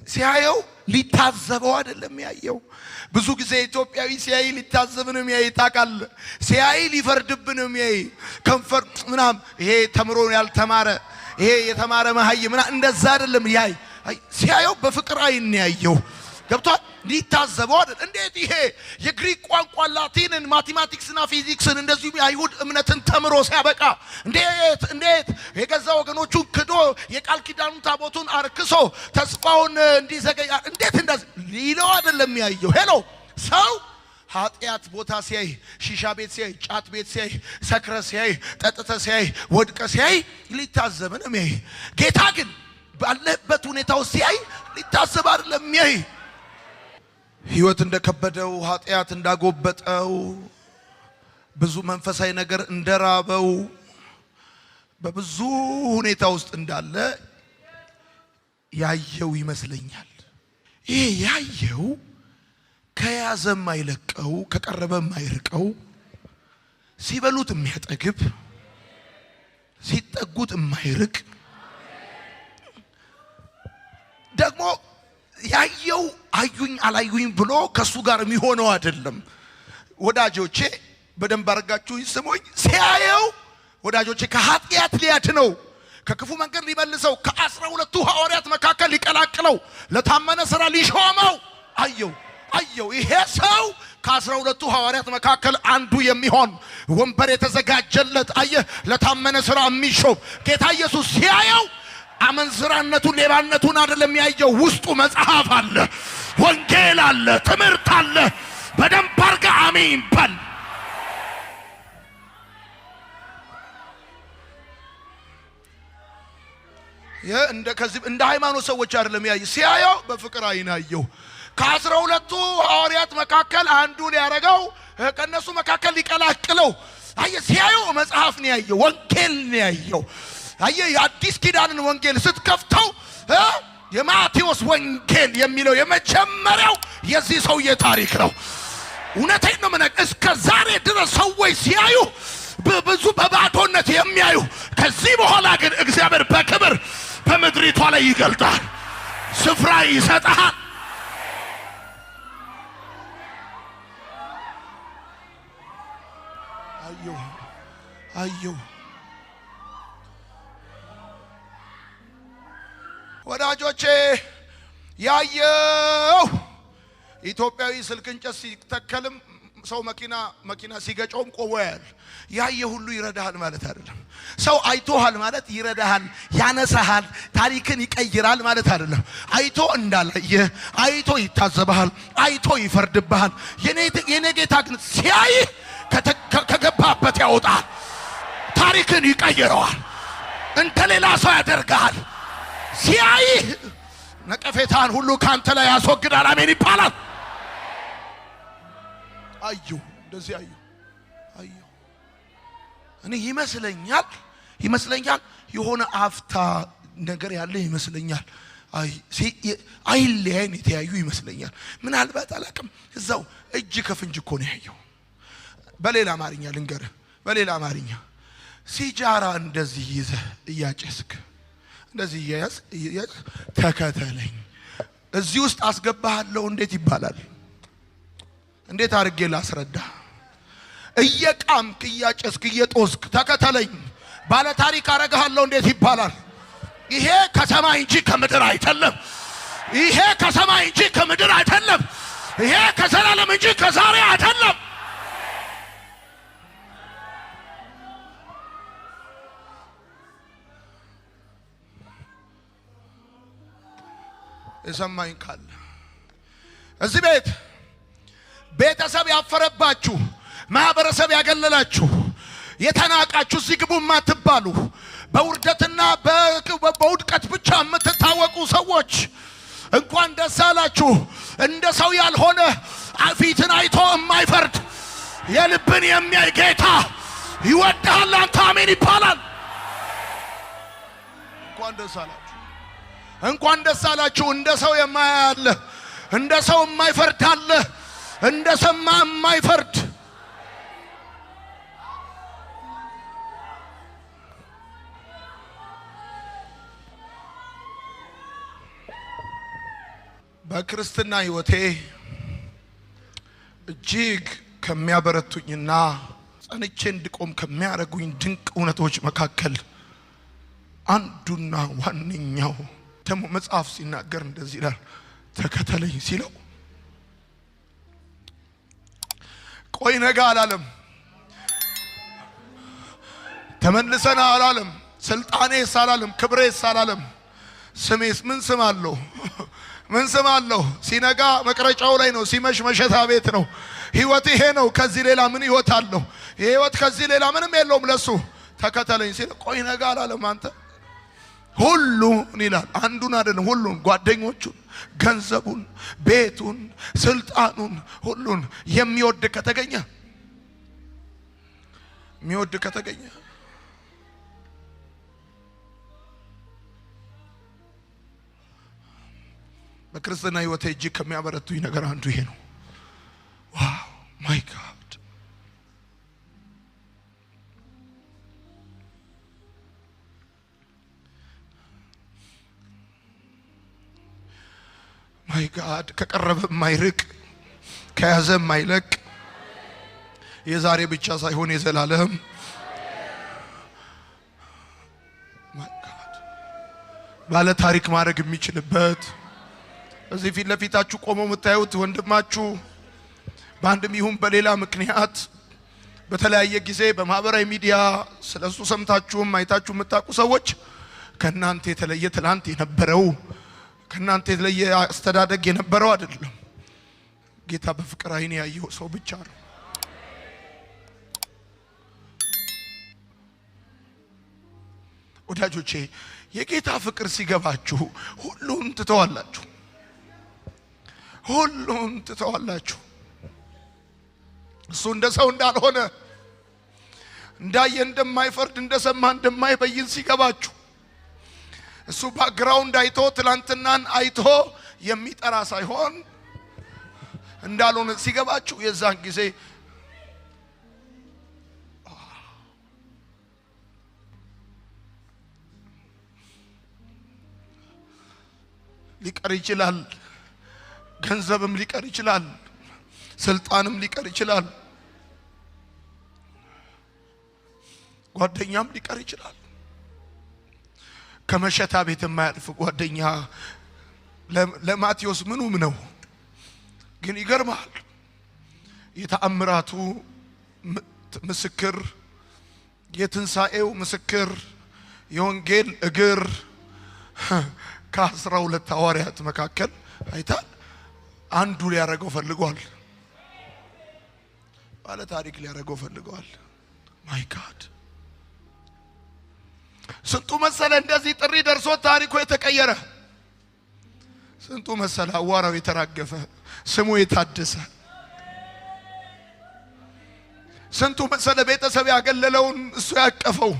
ሲያየው ሊታዘበው አይደለም ያየው። ብዙ ጊዜ ኢትዮጵያዊ ሲያይ ሊታዘብንም ያይ ታቃል። ሲያይ ሊፈርድብንም ያይ ከንፈር ምናም ይሄ ተምሮ ያልተማረ ይሄ የተማረ መሀይ ምና እንደዛ አይደለም ያይ። ሲያየው በፍቅር አይን ያየው። ገብቷል? ሊታዘበው አይደል? እንዴት ይሄ የግሪክ ቋንቋ ላቲንን ማቴማቲክስና ፊዚክስን እንደዚሁ አይሁድ እምነትን ተምሮ ሲያበቃ እንዴት የገዛ ወገኖቹን ክዶ የቃል ኪዳኑን ታቦቱን አርክሶ ተስፋውን እንዲዘገይ እንዴት እንደዚህ ሊለው አይደለም ያየው። ሄሎ ሰው ኃጢአት ቦታ ሲያይ፣ ሺሻ ቤት ሲያይ፣ ጫት ቤት ሲያይ፣ ሰክረ ሲያይ፣ ጠጥተ ሲያይ፣ ወድቀ ሲያይ ሊታዘብንም ያይ። ጌታ ግን ባለበት ሁኔታው ሲያይ ሊታዘብ አይደለም ያይ። ህይወት እንደከበደው፣ ኃጢአት እንዳጎበጠው፣ ብዙ መንፈሳዊ ነገር እንደራበው፣ በብዙ ሁኔታ ውስጥ እንዳለ ያየው ይመስለኛል። ይሄ ያየው ከያዘ የማይለቀው፣ ከቀረበ የማይርቀው፣ ሲበሉት የሚያጠግብ፣ ሲጠጉት የማይርቅ ደግሞ ያየው አዩኝ አላዩኝ ብሎ ከሱ ጋር የሚሆነው አይደለም። ወዳጆቼ በደንብ አድርጋችሁ ይስሙኝ። ሲያየው ወዳጆቼ ከኃጢአት ሊያድነው፣ ከክፉ መንገድ ሊመልሰው፣ ከ12ቱ ሐዋርያት መካከል ሊቀላቅለው፣ ለታመነ ሥራ ሊሾመው አየው። ይሄ ሰው ከ12ቱ ሐዋርያት መካከል አንዱ የሚሆን ወንበር የተዘጋጀለት ለታመነ ሥራ የሚሾም ጌታ ኢየሱስ ሲያየው አመንዝራነቱን ሌባነቱን አይደለም ያየው። ውስጡ መጽሐፍ አለ፣ ወንጌል አለ፣ ትምህርት አለ። በደንብ አርጋ አሜን በል። እንደ ሃይማኖት ሰዎች አይደለም ያየው። ሲያየው በፍቅር አይን አየው። ከ12ቱ ሐዋርያት መካከል አንዱ ሊያረጋው፣ ከነሱ መካከል ሊቀላቅለው ሲያየው መጽሐፍ ነው ያየው፣ ወንጌል ነው ያየው። የአዲስ ኪዳንን ወንጌል ስትከፍተው የማቴዎስ ወንጌል የሚለው የመጀመሪያው የዚህ ሰውዬ ታሪክ ነው። እውነቴን ነው የምነግርህ። እስከ ዛሬ ድረስ ሰዎች ሲያዩ ብዙ በባዶነት የሚያዩ፣ ከዚህ በኋላ ግን እግዚአብሔር በክብር በምድሪቷ ላይ ይገልጣል፣ ስፍራ ይሰጣል። አየሁ ወዳጆቼ፣ ያየው ኢትዮጵያዊ ስልክ እንጨት ሲተከልም ሰው መኪና ሲገጨውም ቆሞ ያያል። ያየ ሁሉ ይረዳሃል ማለት አይደለም። ሰው አይቶሃል ማለት ይረዳሃል፣ ያነሳሃል፣ ታሪክን ይቀይራል ማለት አይደለም። አይቶ እንዳላየ አይቶ ይታዘብሃል፣ አይቶ ይፈርድብሃል። የኔ ጌታ ግን ሲያይ ከገባበት ያወጣል፣ ታሪክን ይቀይረዋል፣ እንደ ሌላ ሰው ያደርጋል። ሲያይ ነቀፌታን ሁሉ ካንተ ላይ ያስወግዳል። አሜን ይባላል። አየሁ፣ እንደዚህ አየሁ። እኔ ይመስለኛል የሆነ አፍታ ነገር ያለ ይመስለኛል። አይለያይን የተያዩ ይመስለኛል። ምናልባት አላውቅም። እዛው እጅ ከፍንጅ እኮ ነው ያየው። በሌላ አማርኛ ልንገርህ፣ በሌላ አማርኛ ሲጃራ እንደዚህ ይዘህ እያጨስክ እንደዚህ እያያዝ ተከተለኝ፣ እዚህ ውስጥ አስገባሃለሁ። እንዴት ይባላል? እንዴት አድርጌ ላስረዳ? እየቃምክ እያጨስክ እየጦስክ ተከተለኝ፣ ባለ ታሪክ አረጋለሁ። እንዴት ይባላል? ይሄ ከሰማይ እንጂ ከምድር አይደለም። ይሄ ከሰማይ እንጂ ከምድር አይደለም። ይሄ ከዘላለም እንጂ ከዛሬ አይደለም። የሰማኝ ካለ እዚህ ቤተሰብ ያፈረባችሁ፣ ማህበረሰብ ያገለላችሁ፣ የተናቃችሁ፣ እዚህ ግቡ የማትባሉ፣ በውርደትና በውድቀት ብቻ የምትታወቁ ሰዎች እንኳን ደስ አላችሁ። እንደ ሰው ያልሆነ ፊትን አይቶ የማይፈርድ የልብን የሚያይ ጌታ ይወድሃል። አንተ አሜን ይባላል። እንኳን ደስ አላችሁ። እንኳን ደስ አላችሁ። እንደ ሰው የማያለ እንደ ሰው የማይፈርድ አለ፣ እንደ ሰማ የማይፈርድ። በክርስትና ሕይወቴ እጅግ ከሚያበረቱኝና ጸንቼ እንድቆም ከሚያደርጉኝ ድንቅ እውነቶች መካከል አንዱና ዋነኛው ደግሞ መጽሐፍ ሲናገር እንደዚህ ይላል፣ ተከተለኝ ሲለው ቆይ ነገ አላለም፣ ተመልሰና አላለም፣ ስልጣኔስ አላለም፣ ክብሬስ አላለም። ስሜስ ምን ስም አለው? ምን ስም አለው? ሲነጋ መቅረጫው ላይ ነው፣ ሲመሽ መሸታ ቤት ነው። ህይወት ይሄ ነው። ከዚህ ሌላ ምን ህይወት አለው? ህይወት ከዚህ ሌላ ምንም የለውም ለሱ። ተከተለኝ ሲል ቆይ ነገ አላለም። አንተ ሁሉን ይላል፣ አንዱን አይደለም፣ ሁሉን፣ ጓደኞቹን፣ ገንዘቡን፣ ቤቱን፣ ስልጣኑን፣ ሁሉን የሚወድ ከተገኘ የሚወድ ከተገኘ በክርስትና ህይወቴ እጅግ ከሚያበረቱኝ ነገር አንዱ ይሄ ነው። ዋው ማይ ጋድ! ማይ ጋድ! ከቀረበ የማይርቅ ከያዘ የማይለቅ የዛሬ ብቻ ሳይሆን የዘላለም ማይ ጋድ! ባለ ታሪክ ማድረግ የሚችልበት እዚህ ፊት ለፊታችሁ ቆሞ የምታዩት ወንድማችሁ በአንድም ይሁን በሌላ ምክንያት በተለያየ ጊዜ በማህበራዊ ሚዲያ ስለሱ ሰምታችሁም አይታችሁ የምታውቁ ሰዎች ከናንተ የተለየ ትላንት የነበረው ከናንተ የተለየ አስተዳደግ የነበረው አይደለም። ጌታ በፍቅር አይን ያየው ሰው ብቻ ነው። ወዳጆቼ የጌታ ፍቅር ሲገባችሁ ሁሉን ትተዋላችሁ። ሁሉን ትተዋላችሁ። እሱ እንደ ሰው እንዳልሆነ እንዳየ እንደማይፈርድ እንደሰማ እንደማይበይን ሲገባችሁ እሱ ባክግራውንድ አይቶ ትላንትናን አይቶ የሚጠራ ሳይሆን እንዳልሆነ ሲገባችሁ የዛን ጊዜ ሊቀር ይችላል። ገንዘብም ሊቀር ይችላል። ስልጣንም ሊቀር ይችላል። ጓደኛም ሊቀር ይችላል። ከመሸታ ቤት የማያልፍ ጓደኛ ለማቴዎስ ምኑም ነው። ግን ይገርማል፣ የተአምራቱ ምስክር፣ የትንሣኤው ምስክር፣ የወንጌል እግር ከ12 ሐዋርያት መካከል አይታል አንዱ ሊያረገው ፈልጓል። ባለ ታሪክ ሊያረገው ፈልጓል። ማይ ጋድ! ስንቱ መሰለ እንደዚህ ጥሪ ደርሶ ታሪኩ የተቀየረ። ስንቱ መሰለ አዋራው የተራገፈ ስሙ የታደሰ። ስንቱ መሰለ ቤተሰብ ያገለለውን እሱ ያቀፈው።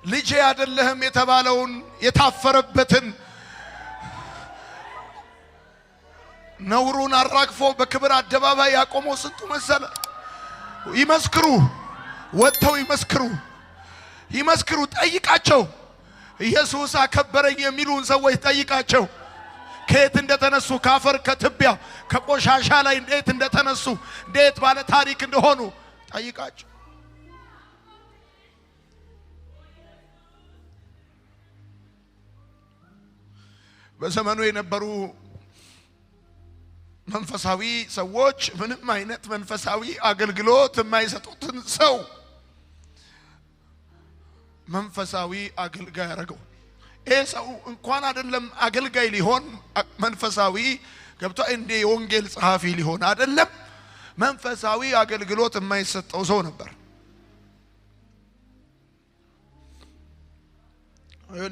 ልጄ አይደለህም የተባለውን የታፈረበትን ነውሩን አራግፎ በክብር አደባባይ ያቆመው ስንቱ መሰለ። ይመስክሩ፣ ወጥተው ይመስክሩ፣ ይመስክሩ። ጠይቃቸው። ኢየሱስ አከበረኝ የሚሉን ሰዎች ጠይቃቸው። ከየት እንደተነሱ፣ ካፈር ከትቢያ ከቆሻሻ ላይ እንዴት እንደተነሱ፣ እንዴት ባለ ታሪክ እንደሆኑ ጠይቃቸው። በዘመኑ የነበሩ መንፈሳዊ ሰዎች ምንም አይነት መንፈሳዊ አገልግሎት የማይሰጡትን ሰው መንፈሳዊ አገልጋይ ያደረገው። ይሄ ሰው እንኳን አይደለም አገልጋይ ሊሆን መንፈሳዊ ገብቶ እንደ የወንጌል ጸሐፊ ሊሆን አይደለም መንፈሳዊ አገልግሎት የማይሰጠው ሰው ነበር።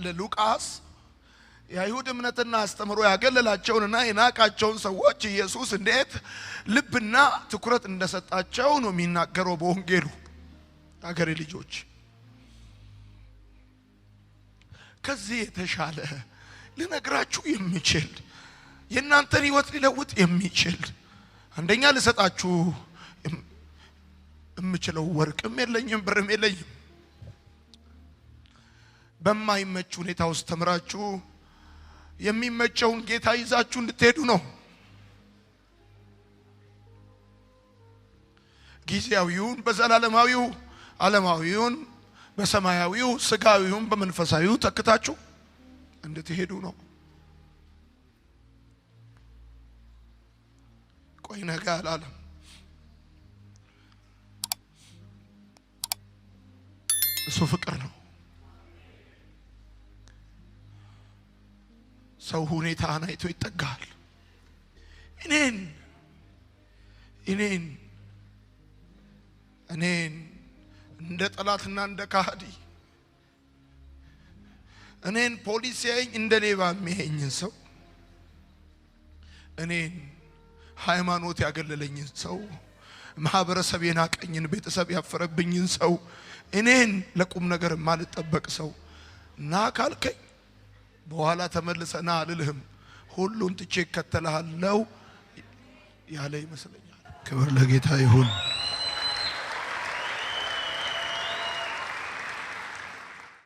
ለሉቃስ የአይሁድ እምነትና አስተምሮ ያገለላቸውንና የናቃቸውን ሰዎች ኢየሱስ እንዴት ልብና ትኩረት እንደሰጣቸው ነው የሚናገረው በወንጌሉ። አገሬ ልጆች ከዚህ የተሻለ ልነግራችሁ የምችል የእናንተን ህይወት ሊለውጥ የሚችል አንደኛ ልሰጣችሁ እምችለው ወርቅም የለኝም ብርም የለኝም። በማይመች ሁኔታ ውስጥ ተምራችሁ የሚመቸውን ጌታ ይዛችሁ እንድትሄዱ ነው። ጊዜያዊውን በዘላለማዊው፣ ዓለማዊውን በሰማያዊው፣ ስጋዊውን በመንፈሳዊው ተክታችሁ እንድትሄዱ ነው። ቆይ ነገ አላለም። እሱ ፍቅር ነው። ሰው ሁኔታህን አይቶ ይጠጋል። እኔን እንደ ጠላትና እንደ ካህዲ እኔን ፖሊስ ያየኝ እንደ ሌባ የሚያየኝን ሰው እኔን ሃይማኖት ያገለለኝን ሰው ማህበረሰብ የናቀኝን ቤተሰብ ያፈረብኝን ሰው እኔን ለቁም ነገር ማልጠበቅ ሰው ና ካልከኝ በኋላ ተመልሰና አልልህም ሁሉን ትቼ ከተላለው ያለ ይመስለኛል። ክብር ለጌታ ይሁን።